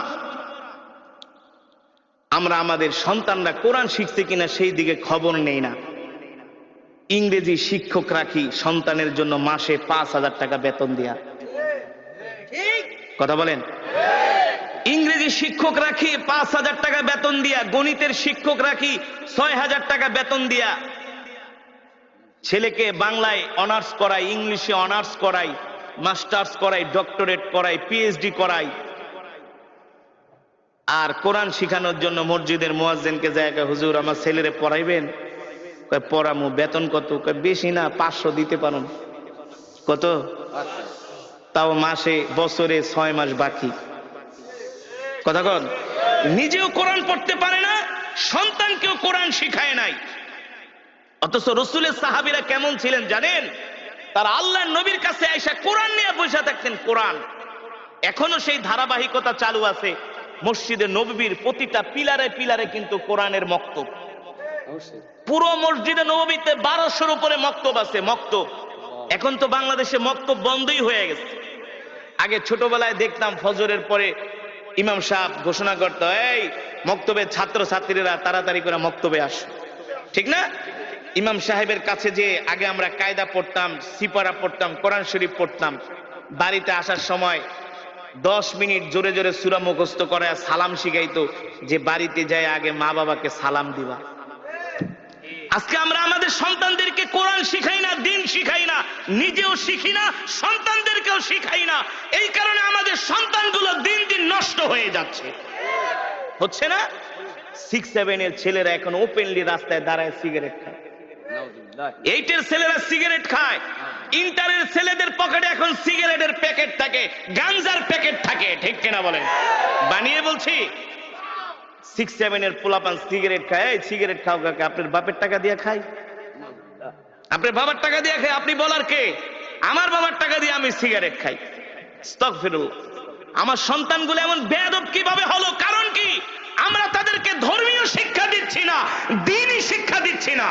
S1: আমরা আমাদের সন্তানরা কোরআন শিখছে কিনা সেই দিকে খবর নেই না। ইংরেজি শিক্ষক রাখি সন্তানের জন্য মাসে 5,000 টাকা বেতন দিয়া। কথা বলেন। ইংরেজি শিক্ষক রাখি 5,000 টাকা বেতন দিয়া, গণিতের শিক্ষক রাখি 6,000 টাকা বেতন দিয়া। ছেলেকে বাংলায় অনার্স করাই, ইংলিশে অনার্স করাই, মাস্টার্স করাই, ডক্টরেট করাই, পিএইচডি করাই। আর কোরআন শিখানোর জন্য মসজিদের মুয়াজ্জিনকে জায়গা, হুজুর আমার ছেলেরে পড়াইবেন? কয় পড়ামু। বেতন কত? কয় বেশি না, 500 দিতে পারুন। কত? তাও মাসে, বছরে 6 মাস বাকি। কথা কন। নিজেও কোরআন পড়তে পারে না, সন্তানকেও কোরআন শিখায় নাই। অথচ রসুলের সাহাবীরা কেমন ছিলেন জানেন? তারা আল্লাহর নবীর কাছে আইসা কোরআন নিয়ে বসে থাকতেন। কোরআন এখনো সেই ধারাবাহিকতা চালু আছে। মসজিদে নববীর প্রতিটা পিলারে পিলারে কিন্তু কোরআনের মক্তব। পুরো মসজিদে নববীতে 1200-র উপরে মক্তব আছে। মক্তব এখন তো বাংলাদেশে মক্তব বন্ধই হয়ে গেছে। আগে ছোটবেলায় দেখতাম ফজরের পরে ইমাম সাহেব ঘোষণা করত, এই মক্তবের ছাত্র ছাত্রীরা তাড়াতাড়ি করে মক্তবে আস। ঠিক না? ইমাম সাহেবের কাছে যে আগে আমরা কায়দা পড়তাম, সিপারা পড়তাম, কোরআন শরীফ পড়তাম। বাড়িতে আসার সময় 10 মিনিট জোরে জোরে সূরা মুখস্থ করে সালাম শিখাইতো, যে বাড়িতে যায় আগে মা বাবাকে সালাম দিবা। আজকে আমরা আমাদের সন্তানদেরকে কোরআন শিখাই না, দিন শিখাই না, নিজেও শিখি না, সন্তানদেরকেও শিখাই না। এই কারণে আমাদের সন্তানগুলো দিন দিন নষ্ট হয়ে যাচ্ছে। হচ্ছে না? 6-7 এর ছেলেরা এখন ওপেনলি রাস্তায় দাঁড়ায় সিগারেট খায়। 8 এর ছেলেরা সিগারেট খায়। ইন্টারের ছেলেদের পকেটে এখন সিগারেটের প্যাকেট থাকে, গাঞ্জার প্যাকেট থাকে। ঠিক কিনা বলেন? বানিয়ে বলছি। 6-7 এর পোলাপান সিগারেট খায়। এই সিগারেট খাও কাকে? আপনার বাপের টাকা দিয়ে খাই? আপনার বাবার টাকা দিয়ে খাই? আপনি বলার কে? আমার বাবার টাকা দিয়ে আমি সিগারেট খাই। আস্তাগফিরুল্লাহ। আমার সন্তানগুলো এমন বেয়াদব কিভাবে হলো? কারণ কি? আমরা তাদেরকে ধর্মীয় শিক্ষা দিচ্ছি না, দ্বীনি শিক্ষা দিচ্ছি না।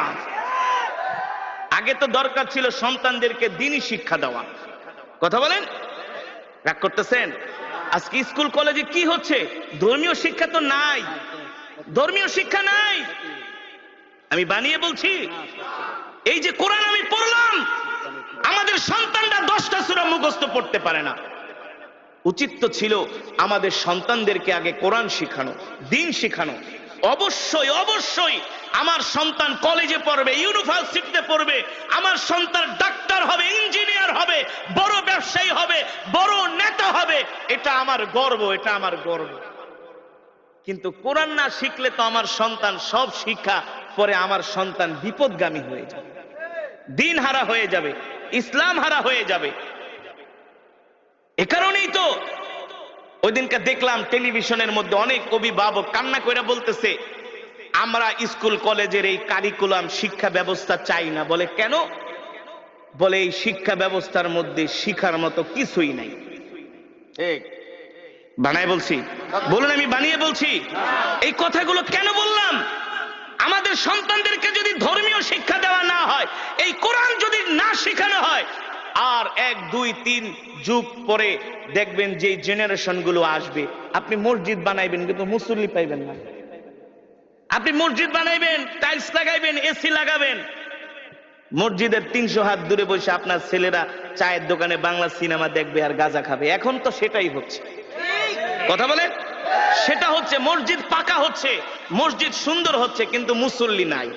S1: আগে তো দরকার ছিল সন্তানদেরকে দ্বীনি শিক্ষা দেওয়া। কথা বলেন। রাগ করতেছেন? আজকে স্কুল কলেজে কি হচ্ছে? ধর্মীয় শিক্ষা তো নাই, ধর্মীয় শিক্ষা নাই। আমি বানিয়ে বলছি। এই যে কোরআন আমি পড়লাম, আমাদের সন্তানরা 10টা সূরা মুখস্থ পড়তে পারে না। উচিত তো ছিল আমাদের সন্তানদেরকে আগে কোরআন শিখানো, দ্বীন শিখানো। অবশ্যই অবশ্যই আমার সন্তান কলেজে পড়বে, ইউনিভার্সিটিতে পড়বে, আমার সন্তান ডাক্তার হবে, ইঞ্জিনিয়ার হবে, বড় ব্যবসায়ী হবে, বড় নেতা হবে। এটা আমার গর্ব, এটা আমার গর্ব। কিন্তু কোরআন না শিখলে তো আমার সন্তান সব শিক্ষা পরে আমার সন্তান বিপদগামী হয়ে যাবে, দ্বীন হারা হয়ে যাবে, ইসলাম হারা হয়ে যাবে। এ কারণেই তো ওই দিনকে দেখলাম টেলিভিশনের মধ্যে অনেক অভিভাবক কান্না করে বলতেছে, আমরা স্কুল কলেজের এই কারিকুলাম শিক্ষা ব্যবস্থা চাই না। বলে কেন? বলে এই শিক্ষা ব্যবস্থার মধ্যে শিখার মতো কিছুই নাই। ঠিক বানায় বলছি? বলুন আমি বানিয়ে বলছি? এই কথাগুলো কেন বললাম? আমাদের সন্তানদেরকে যদি ধর্মীয় শিক্ষা দেওয়া না হয়, এই কোরআন যদি না শেখানো হয়, আর 1, 2, 3 যুগ পরে দেখবেন যে জেনারেশন গুলো আসবে, আপনি মসজিদ বানাইবেন কিন্তু মুসল্লি পাইবেন না। আপনি মসজিদ বানাইবেন, টাইলস লাগাইবেন, এসি লাগাবেন, মসজিদের 300 হাত দূরে বসে আপনার ছেলেরা চায়ের দোকানে বাংলা সিনেমা দেখবে আর গাঁজা খাবে। এখন তো সেটাই হচ্ছে। কথা বলেন? সেটা হচ্ছে। মসজিদ পাকা হচ্ছে, মসজিদ সুন্দর হচ্ছে, কিন্তু মুসল্লি নাই।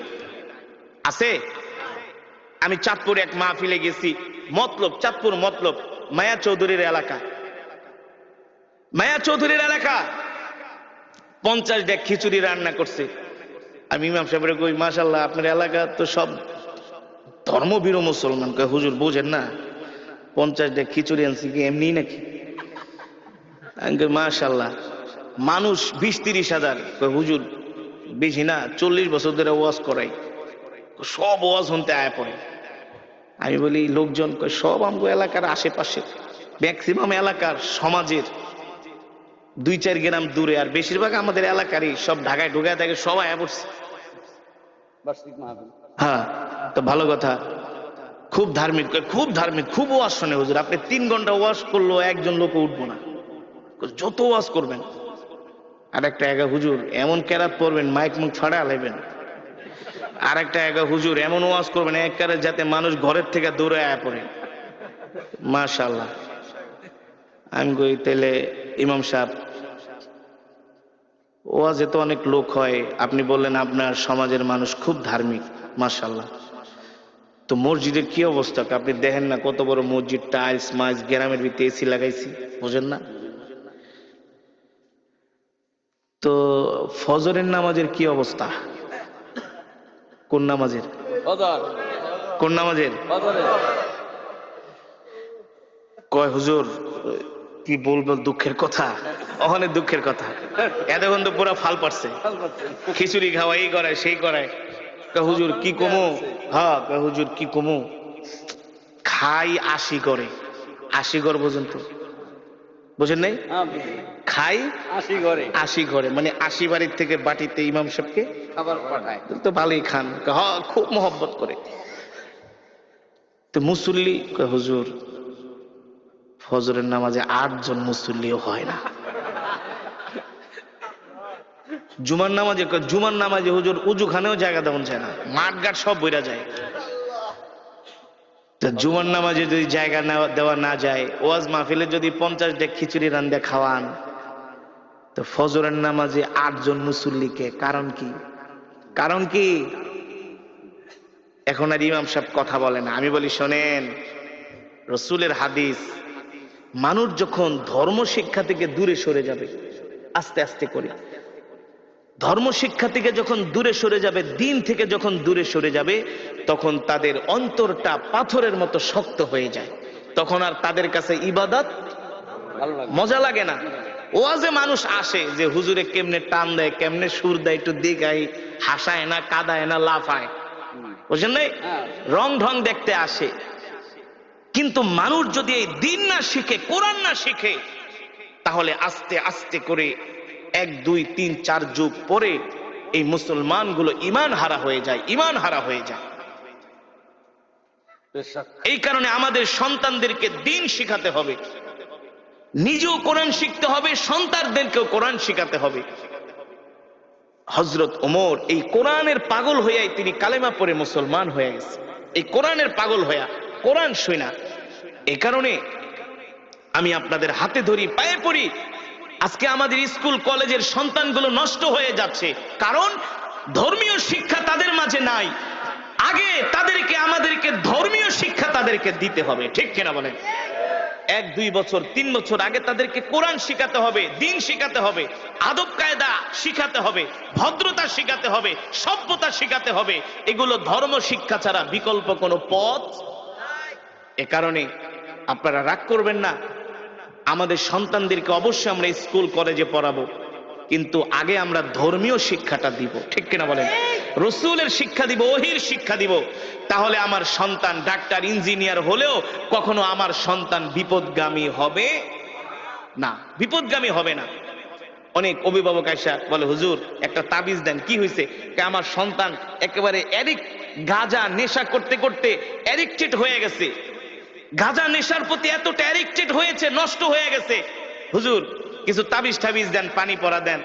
S1: আছে? আমি চাঁদপুরে এক মাহফিলে গেছি, মতলব, চাঁদপুর মতলব, মায়া চৌধুরীর এলাকা। মায়া চৌধুরীর এলাকা 50 ডেক খিচুড়ি রান্না করছে। আমি ইমাম সাহেবের কই, মাশাআল্লাহ আপনার এলাকা তো সব ধর্মভীরু মুসলমান। কয় হুজুর বুঝেন না, 50 ডেক খিচুড়ি আনছি কি এমনি নাকি? আমি কই মাশাআল্লাহ। মানুষ 20-30 হাজার। কয় হুজুর বেশি না, 40 বছর ধরে ওয়াজ করাই, সব ওয়াজ শুনতে আয়া পড়ে। আমি বলি লোকজন? কয় সব আমগো এলাকার আশেপাশে, ম্যাক্সিমাম এলাকার সমাজের 2-4 গ্রাম দূরে, আর বেশিরভাগ আমাদের এলাকারই, সব ঢাকায় ঢুকায় থাকে, সব আয়া পড়ছে। হ্যাঁ, তো ভালো কথা। খুব ধার্মিক, খুব ধার্মিক, খুব ওয়াজ শোনে হুজুর। আপনি 3 ঘন্টা ওয়াজ করলো একজন লোক উঠবো না, যত ওয়াজ করবেন। আর একটা হুজুর এমন কেরাত পড়বেন, মাইক মুখ ফাড়া লাইবেন। আর একটা এক হুজুর এমন ওয়াজ করবেন একবারে যাতে মানুষ ঘরের থেকে দূরে আয়া পড়ে। মাশাআল্লাহ। আমি কই তাইলে ইমাম সাহেব ওয়াজে তো অনেক লোক হয়, আপনি বললেন আপনার সমাজের মানুষ খুব ধার্মিক, মাশাআল্লাহ, তো মসজিদের কি অবস্থা? আপনি দেখেন না কত বড় মসজিদ, টাইলস মাইলস, গ্রামের ভিতরে এসি লাগাইছি, বুঝেন না? তো ফজরের নামাজের কি অবস্থা? কোন নামাজের? কোন নামাজের? কয় হুজুর কি বলবো, দুঃখের কথা, অনেক দুঃখের কথা। এতক্ষণ তো পুরো ফাল পারছে, খিচুড়ি খাওয়া, এই করায় সেই করায়। হুজুর কি কমু? হ্যাঁ হুজুর কি কমু, খাই 80 করে, 80 ঘর পর্যন্ত, বুঝেন নাই? খাই 80 ঘরে, মানে 80 বাড়ির থেকে বাটিতে ইমাম সাহেবকে খাবার পাঠায়, তো ভালোই খান। হ্যাঁ খুব মহব্বত করে। তো মুসল্লি হুজুর ফজরের নামাজে 8 জন মুসল্লিও হয় না। জুমার নামাজে হুজুর উজুখানেও জায়গা দেওয়া যায় না, মাঠ ঘাট সব বইরা যায়। জুমার নামাজে যদি জায়গা দেওয়া না যায়, ওয়াজ মাহফিলে যদি 50 ডেক খিচুড়ি রান্দা খাওয়ান, তো ফজরের নামাজে 8 জন মুসল্লিকে, কারণ কি? কারণ কি? এখন আর ইমাম সাহেব কথা বলে না। আমি বলি শোনেন, রসুলের হাদিস, মানুষ যখন ধর্ম শিক্ষা থেকে দূরে সরে যাবে, আস্তে আস্তে করে ধর্ম শিক্ষা থেকে যখন দূরে সরে যাবে, দিন থেকে যখন দূরে সরে যাবে, তখন তাদের অন্তরটা পাথরের মতো শক্ত হয়ে যায়। তখন আর তাদের কাছে ইবাদত মজা লাগে না। ওয়াজে মানুষ আসে যে হুজুরে কেমনে টান দেয়, কেমনে সুর দেয়, একটু দেখাই, হাসায় না, কাদায় না, লাফায়, বুঝলেন নাই? রং ঢং দেখতে আসে। কিন্তু মানুষ যদি এই দিন না শিখে, কোরআন না শিখে, তাহলে আস্তে আস্তে করে 1 2 3 4 যুগ পরে এই মুসলমানগুলো ঈমান হারা হয়ে যায়, ঈমান হারা হয়ে যায়। এই কারণে আমাদের সন্তানদেরকে দিন শিখাতে হবে, নিজেও কোরআন শিখতে হবে, সন্তানদেরকেও কোরআন শিখাতে হবে। হযরত ওমর এই কোরআনের পাগল হইয়াই তিনি কালেমা পড়ে মুসলমান হয়ে গেছে, এই কোরআনের পাগল হইয়া, কোরআন শুনা। এই কারণে আমি আপনাদের হাতে ধরি, পায়ে পড়ি। আজকে আমাদের স্কুল কলেজের সন্তানগুলো নষ্ট হয়ে যাচ্ছে, কারণ ধর্মীয় শিক্ষা তাদের মাঝে নাই। আগে আমাদেরকে ধর্মীয় শিক্ষা তাদেরকে দিতে হবে, ঠিক কিনা বলেন? 1 2 বছর 3 বছর আগে তাদেরকে কোরআন শিখাতে হবে, দিন শিখাতে হবে, আদব কায়দা শিখাতে হবে, ভদ্রতা শিখাতে হবে, সভ্যতা শিখাতে হবে। এগুলো ধর্ম শিক্ষা ছাড়া বিকল্প কোনো পথ। এ কারণে আপনারা রাগ করবেন না, আমাদের সন্তানদেরকে অবশ্যই আমরা স্কুল কলেজে পড়াবো, কিন্তু আগে আমরা ধর্মীয় শিক্ষাটা দিব, ঠিক কিনা বলেন? রসুলের শিক্ষা দিব, ওহির শিক্ষা দিব। তাহলে আমার সন্তান ডাক্তার ইঞ্জিনিয়ার হলেও কখনো আমার সন্তান বিপদগামী হবে না, বিপদগামী হবে না। অনেক অভিভাবক আইসা বলে হুজুর একটা তাবিজ দেন, কি হয়েছে? আমার সন্তান একেবারে গাঁজা নেশা করতে করতে অ্যাডিক্টেড হয়ে গেছে, গাঁজা নেশার প্রতি এতটা অ্যাডিক্টেড হয়েছে, নষ্ট হয়ে গেছে, হুজুর কিছু তাবিজ টাবিজ দেন, পানি পড়া দেন।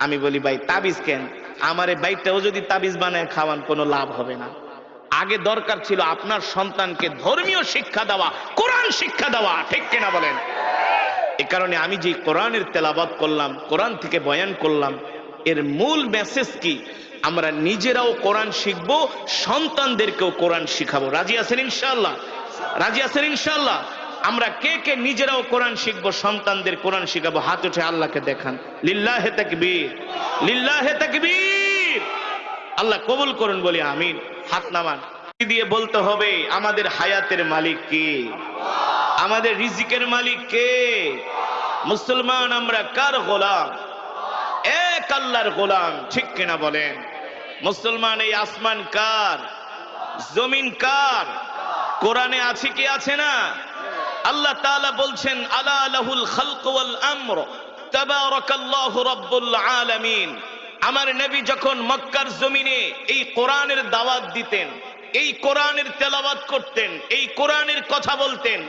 S1: আমি বলি ভাই তাবিজ কেন? আমার এই বাইকটাও যদি তাবিজ বানায় খাওয়ান কোনো লাভ হবে না। আগে দরকার ছিল আপনার সন্তানকে ধর্মীয় শিক্ষা দেওয়া, কোরআন শিক্ষা দেওয়া, ঠিক কিনা বলেন? এ কারণে আমি যে কোরআনের তেলাওয়াত করলাম, কোরআন থেকে বয়ান করলাম, এর মূল মেসেজ কি? আমরা নিজেরাও কোরআন শিখবো, সন্তানদেরকেও কোরআন শিখাবো। রাজি আছেন ইনশাআল্লাহ? রাজি আছেন ইনশাআল্লাহ? আমরা কে কে নিজেরাও কোরআন শিখবো, সন্তানদের কোরআন শিখাবো? হাত উঠে আল্লাহকে দেখান। লিল্লাহে তাকবীর, লিল্লাহে তাকবীর। আল্লাহ কবুল করুন, বলি আমিন। হাত নামান দিয়ে বলতে হবে আমাদের হায়াতের মালিক কে? আমাদের রিজিকের মালিক কে? মুসলমান আমরা কার গোলাম? এক আল্লাহর গোলাম, ঠিক কিনা বলেন? মুসলমান এই আসমান কার? জমিন কার? কোরআনে আছে কি আছে না? আল্লাহ তাআলা বলছেন আলা লাহুল খালক ওয়াল আমর তাবারাকাল্লাহু রাব্বুল আলামিন। আমার নবী যখন মক্কার জমিনে এই কোরআনের দাওয়াত দিতেন, এই কোরআনের তেলাওয়াত করতেন, এই কোরআনের কথা বলতেন,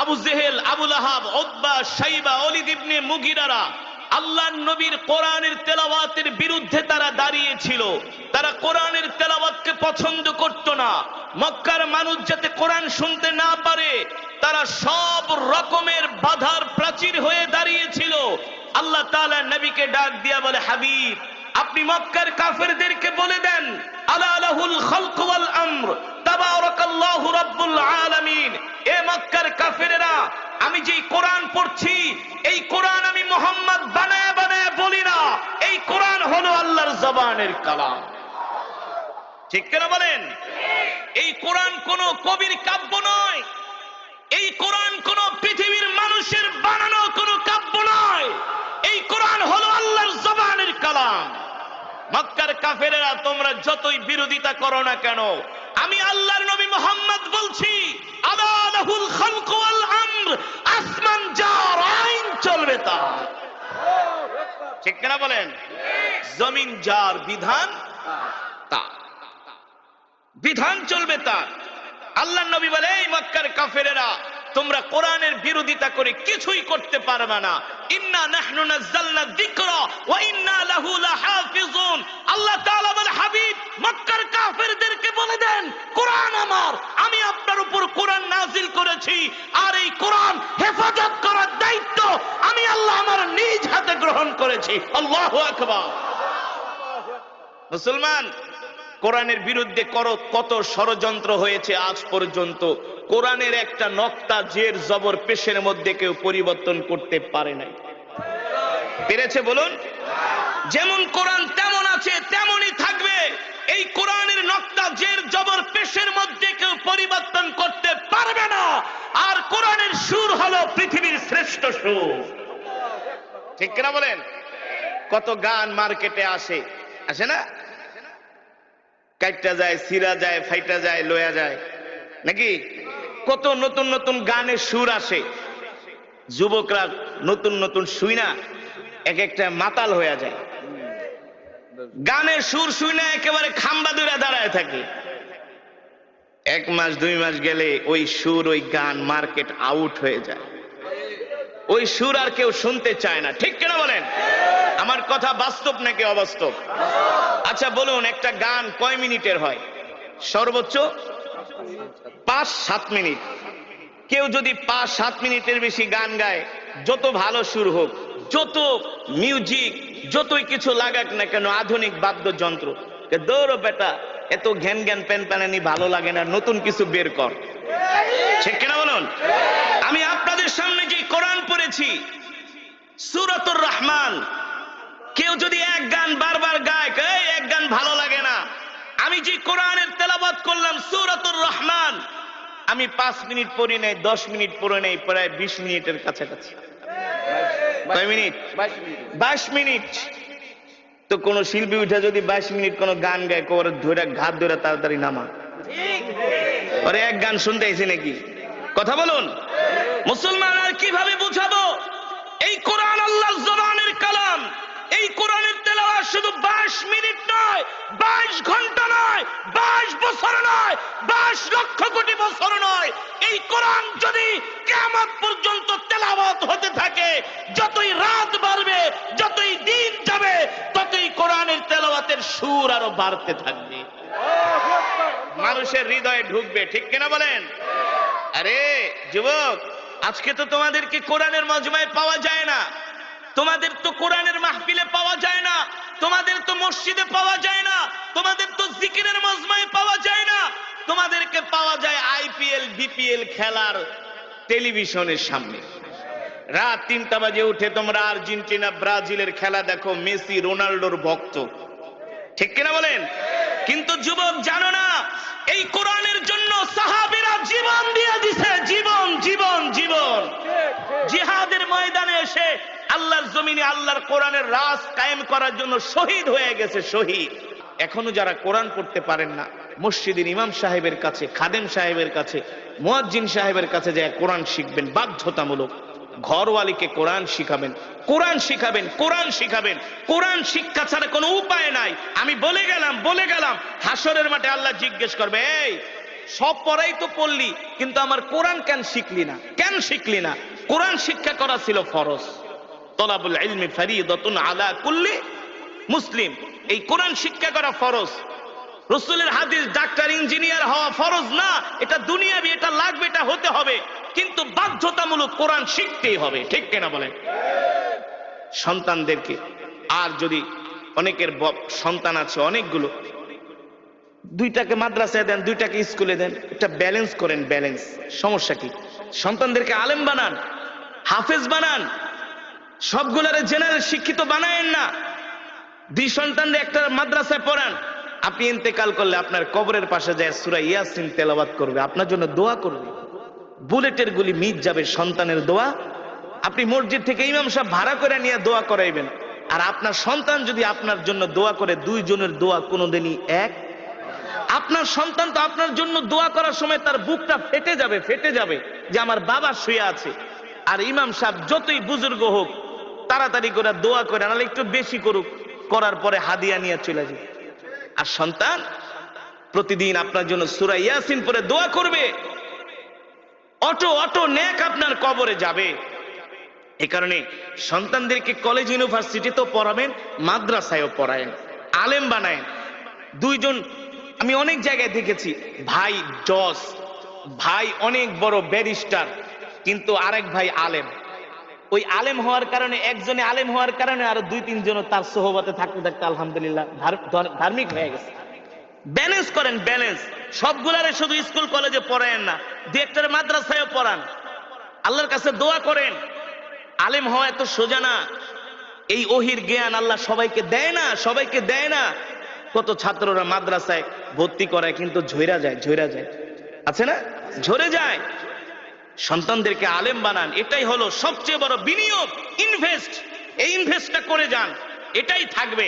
S1: আবু জেহেল, আবু লাহাব, উতবা, শাইবা, ওলীদ ইবনে মুগিরারা আল্লাহর নবীর কোরআনের তেলাওয়াতের বিরুদ্ধে তারা দাঁড়িয়েছিল। তারা কোরআনের তেলাওয়াতকে পছন্দ করত না। মক্কার মানুষ যাতে কোরআন শুনতে না পারে, তারা সব রকমের বাধার প্রাচীর হয়ে দাঁড়িয়েছিল। আল্লাহ তাআলা নবীকে ডাক দিয়া বলে, হাবিব, আপনি মক্কার কাফেরদেরকে বলে দেন, আলা লাহুল খালকু ওয়াল আমর তাবারাকাল্লাহু রাব্বুল আলামিন। এ মক্কার কাফেরেরা, আমি যেই কোরআন পড়ছি, এই কোরআন আমি মুহাম্মদ বানায় বানায় বলি না, এই কোরআন হলো আল্লাহর জবানের কালাম। ঠিক কিনা বলেন? এই কোরআন কোন কবির কাব্য নয়, এই কোরআন কোন পৃথিবীর মানুষের বানানো কোন কাব্য নয়, এই কোরআন হলো আল্লাহর জবানের কালাম। মক্কার কাফেরেরা, তোমরা যতই বিরোধিতা করো না কেন, আমি আল্লাহর নবী মুহাম্মদ বলছি, আলা লাহুল খালকু ওয়াল আমর, আসমান যার, আইন চলবে তার। ঠিক কিনা বলেন? জমিন যার, বিধান তার, বিধান চলবে তার। আল্লাহর নবী বলে, এই মক্কার কাফেরেরা, তোমরা কোরআনের বিরোধিতা করে কিছুই করতে পারবে না। ইন্না নাহনু নাযালনা যিকরা ওয়া ইন্না লাহু লাহাফিজুন। আল্লাহ তাআলা বলে, হাবিব, মক্কার কাফেরদেরকে বলে দেন, কোরআন আমার, আমি আপনার উপর কোরআন নাজিল করেছি, আর এই কোরআন হেফাজত করার দায়িত্ব আমি আল্লাহ আমার নিজ হাতে গ্রহণ করেছি। আল্লাহু আকবার। মুসলমান, কোরআনের বিরুদ্ধে কত ষড়যন্ত্র হয়েছে আজ পর্যন্ত। কোরআনের একটা নক্তা জের জবর পেশের মধ্যে কেউ পরিবর্তন করতে পারে নাই। পেরেছে বলুন? যেমন কোরআন তেমন আছে তেমনই থাকবে। এই কোরআনের নক্তা জের জবর পেশের মধ্যে কেউ পরিবর্তন করতে পারবে না। আর কোরআনের সুর হলো পৃথিবীর শ্রেষ্ঠ সুর। ঠিক কিনা বলেন? কত গান মার্কেটে আসে না? কাইটা যায়, সিরা যায়, ফাইটা যায়, লয়া যায়, নাকি? কত নতুন নতুন গানের সুর আসে। যুবকরা নতুন নতুন শুই না এক একটা মাতাল হয়ে যায়। গানের সুর শুই না একেবারে খাম্বা ধরে দাঁড়ায় থাকে। 1 মাস 2 মাস গেলে ওই সুর, ওই গান মার্কেট আউট হয়ে যায়। ওই সুর আর কেউ শুনতে চায় না। ঠিক কিনা বলেন? আমার কথা বাস্তব নাকি অবাস্তব? আচ্ছা বলুন, একটা গান কয় মিনিটের হয়? সর্বোচ্চ 5-7 মিনিট। কেউ যদি 5-7 মিনিটের বেশি গান গায়, যত ভালো সুর হোক, যত মিউজিক, যতই কিছু লাগাক না কেন, আধুনিক বাদ্যযন্ত্র, দৌড়ো বেটা, এত ঘ্যান ঘ্যান প্যান প্যানানি ভালো লাগে না, নতুন কিছু বের কর। ঠিক কিনা বলুন? আমি আপনাদের সামনে যে কোরআন পড়েছি, সূরাতুর রহমান, কেউ যদি এক গান বারবার গায়, এই এক গান ভালো লাগে না। আমি যে কোরআনের তেলাওয়াত করলাম সূরাতুর রহমান, আমি 5 মিনিট পড়ি নাই, 10 মিনিট পড়ে নেই, প্রায় 20 মিনিটের কাছাকাছি। কয় মিনিট? 22 মিনিট। তো কোন শিল্পী উঠে যদি 22 মিনিট কোন গান গায়, কোরে ধরে ঘাত ধরে তাড়াতাড়ি নামা। আরে এক গান শুনতে আইছে নাকি? কথা বলুন। মুসলমান, আর কিভাবে বুঝাবো? এই কোরআন আল্লাহর জবানের কালাম। এই কোরআনের তেলাওয়াত শুধু 22 মিনিট নয়, 22 ঘন্টা নয়, 22 বছর নয়, 22 লক্ষ কোটি বছর নয়। এই কোরআন যদি কিয়ামত পর্যন্ত তেলাওয়াত হতে থাকে, যতই রাত বাড়বে, যতই দিন যাবে, ততই কোরআনের তেলাওয়াতের সুর আরো বাড়তে থাকবে, মানুষের হৃদয়ে ঢুকবে। ঠিক কিনা বলেন? আরে যুবক, আজকে তো তোমাদেরকে কোরআনের মজমায় পাওয়া যায় না, তোমাদের তো কোরআনের মাহফিলে পাওয়া যায় না, তোমাদের তো মসজিদে পাওয়া যায় না, তোমাদের তো জিকিরের মজমায় পাওয়া যায় না, তোমাদেরকে পাওয়া যায় আইপিএল বিপিএল খেলার টেলিভিশনের সামনে। রাত 3টা বাজে উঠে তোমরা আর্জেন্টিনা ব্রাজিলের খেলা দেখো, মেসি রোনাল্ডোর ভক্ত। ঠিক কিনা বলেন? কিন্তু যুবক জানো না, এই কোরআনের জন্য সাহাবীরা জীবন দিয়ে দিছে, জীবন জীবন জীবন। জিহাদের ময়দানে এসে আল্লাহর জমিনে আল্লাহর কোরআনের রাজ কায়েম করার জন্য শহীদ হয়ে গেছে, শহীদ। এখনো যারা কোরআন পড়তে পারেন না, মসজিদের ইমাম সাহেবের কাছে, খাদেম সাহেবের কাছে, মুয়াজ্জিন সাহেবের কাছে যায় কোরআন শিখবেন, বাধ্যতামূলক। ঘরওয়ালিকে কোরআন শিখাবেন, কোরআন শিখাবেন, কোরআন শিখাবেন। কোরআন শিক্ষা ছাড়া কোনো উপায় নাই। আমি বলে গেলাম হাসরের মাঠে আল্লাহ জিজ্ঞেস করবে, এই সব পড়াই তো পড়লি, কিন্তু আমার কোরআন কেন শিখলি না? কেন শিখলি না? কোরআন শিক্ষা করা ছিল ফরজ। তলাবুল ইলমি ফরিদাতুন আলা কুল্লি মুসলিম। এই কোরআন শিক্ষা করা ফরজ। রাসূলের হাদিস ডাক্তার ইঞ্জিনিয়ার হওয়া ফরজ না, এটা দুনিয়াবি, এটা লাগবে, এটা হতে হবে, কিন্তু বাধ্যতামূলক কোরআন শিখতেই হবে। ঠিক কিনা বলেন? সন্তানদেরকে, আর যদি অনেকের সন্তান আছে অনেকগুলো, দুইটাকে মাদ্রাসায় দেন, দুইটাকে স্কুলে দেন, এটা ব্যালেন্স করেন। ব্যালেন্স, সমস্যা কি? সন্তানদেরকে আলেম বানান, হাফেজ বানান, সবগুলারে জেনারেল শিক্ষিত বানায়েন না। দুই সন্তানদের একটা মাদ্রাসায় পড়ান, আপনি ইন্তেকাল করলে আপনার কবরের পাশে যায় সূরা ইয়াসিন তেলাওয়াত করবে, আপনার জন্য দোয়া করবে, বুলেটের গুলি মিট যাবে সন্তানের দোয়া। আপনি মসজিদ থেকে ইমাম সাহেব ভাড়া করে নিয়ে দোয়া করাইবেন, আর আপনার সন্তান যদি আপনার জন্য দোয়া করে, দুইজনের দোয়া কোনোদিনই এক। আপনার সন্তান তো আপনার জন্য দোয়া করার সময় তার বুকটা ফেটে যাবে, ফেটে যাবে যে আমার বাবা শুয়ে আছে। আর ইমাম সাহেব যতই বুজুর্গ হোক, তাড়াতাড়ি করে দোয়া করে, নাহলে একটু বেশি করুক, করার পরে হাদিয়া নিয়ে চলে যাবে। আর সন্তান প্রতিদিন আপনার জন্য সূরা ইয়াসিন পড়ে দোয়া করবে, অটো অটো নেক আপনার কবরে যাবে। এ কারণে সন্তানদেরকে কলেজ ইউনিভার্সিটি তো পড়াবেন, মাদ্রাসায়ও পড়ায়েন, আলেম বানায়েন। দুইজন আমি অনেক জায়গায় দেখেছি, ভাই জজ, ভাই অনেক বড় ব্যারিস্টার, কিন্তু আরেক ভাই আলেম। ওই আলেম হওয়ার কারণে, একজনে আলেম হওয়ার কারণে আরো দুই তিনজন তার সোহবতে থাকতে থাকতে আলহামদুলিল্লাহ ধার্মিক হয়ে গেছে। ব্যালেন্স করেন, ব্যালেন্স। সবগুলারে শুধু স্কুল কলেজে পড়ায়েন না, দু একটা মাদ্রাসায়ও পড়ান, আল্লাহর কাছে দোয়া করেন। আলেম হওয়া এত সোজা না, এই ওহির জ্ঞান আল্লাহ সবাইকে দেয় না, সবাইকে দেয় না। কত ছাত্ররা মাদ্রাসায় ভর্তি করায় কিন্তু ঝইরা যায়, ঝইরা যায়, আছে না, ঝরে যায়। সন্তানদেরকে আলেম বানান, এটাই হলো সবচেয়ে বড় বিনিয়োগ, ইনভেস্ট। এই ইনভেস্টটা করে যান, এটাই থাকবে।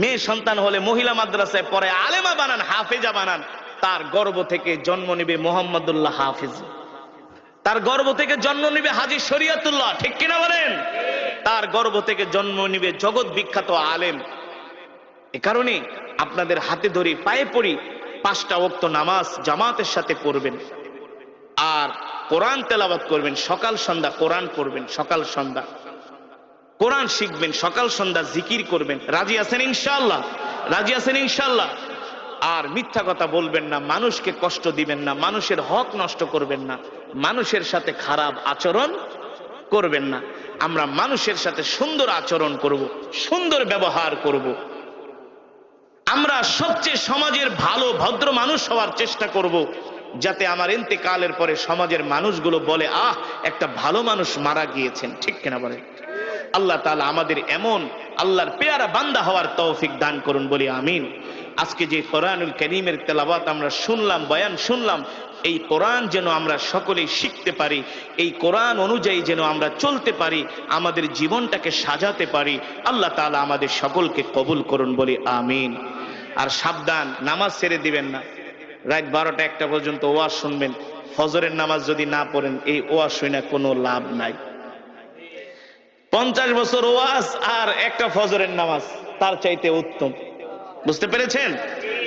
S1: মেয়ে সন্তান হলে মহিলা মাদ্রাসায় পড়ে আলেমা বানান, হাফেজা বানান, তার গর্ভ থেকে জন্ম নেবে মুহাম্মদুল্লাহ হাফেজ, তার গর্ভ থেকে জন্ম নেবে হাজী শরীয়তুল্লাহ। ঠিক কিনা বলেন? তার গর্ভ থেকে জন্ম নেবে জগৎ বিখ্যাত আলেম। এ কারণে আপনাদের হাতে ধরি, পায়ে পড়ি, 5টা ওয়াক্ত নামাজ জামাতের সাথে পড়বেন, আর কোরআন তেলাওয়াত করবেন, সকাল সন্ধ্যা কোরআন পড়বেন, সকাল সন্ধ্যা কোরআন শিখবেন, সকাল সন্ধ্যা জিকির করবেন। রাজি আছেন ইনশাআল্লাহ? রাজি আছেন ইনশাআল্লাহ? আর মিথ্যা কথা বলবেন না, মানুষকে কষ্ট দিবেন না, মানুষের হক নষ্ট করবেন না, মানুষের সাথে খারাপ আচরণ করবেন না। আমরা মানুষের সাথে সুন্দর আচরণ করব, সুন্দর ব্যবহার করব। আমরা সবচেয়ে সমাজের ভালো ভদ্র মানুষ হওয়ার চেষ্টা করব, যাতে আমার ইন্তেকালের পরে সমাজের মানুষগুলো বলে, আহ, একটা ভালো মানুষ মারা গিয়েছেন। ঠিক কিনা বলেন? আল্লাহ তাআলা আমাদের এমন আল্লাহর পেয়ারা বান্দা হওয়ার তৌফিক দান করুন, বলি আমিন। আজকে যে কোরআনুল কারীমের তেলাওয়াত আমরা শুনলাম, বয়ান শুনলাম, এই কোরআন যেন আমরা সকলেই শিখতে পারি, এই কোরআন অনুযায়ী যেন আমরা চলতে পারি, আমাদের জীবনটাকে সাজাতে পারি। আল্লাহ তাআলা আমাদের সকলকে কবুল করুন, বলি আমিন। আর সাবধান, নামাজ ছেড়ে দিবেন না। রাত 12টা 1টা পর্যন্ত ওয়াজ শুনবেন, ফজরের নামাজ যদি না পড়েন, এই ওয়াজ শুনে কোনো লাভ নাই। 50 বছর ওয়াজ আর একটা ফজরের নামাজ তার চাইতে উত্তম। বুঝতে পেরেছেন?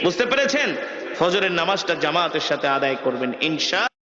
S1: বুঝতে পেরেছেন? ফজরের নামাজটা জামাতের সাথে আদায় করবেন ইনশাআল্লাহ।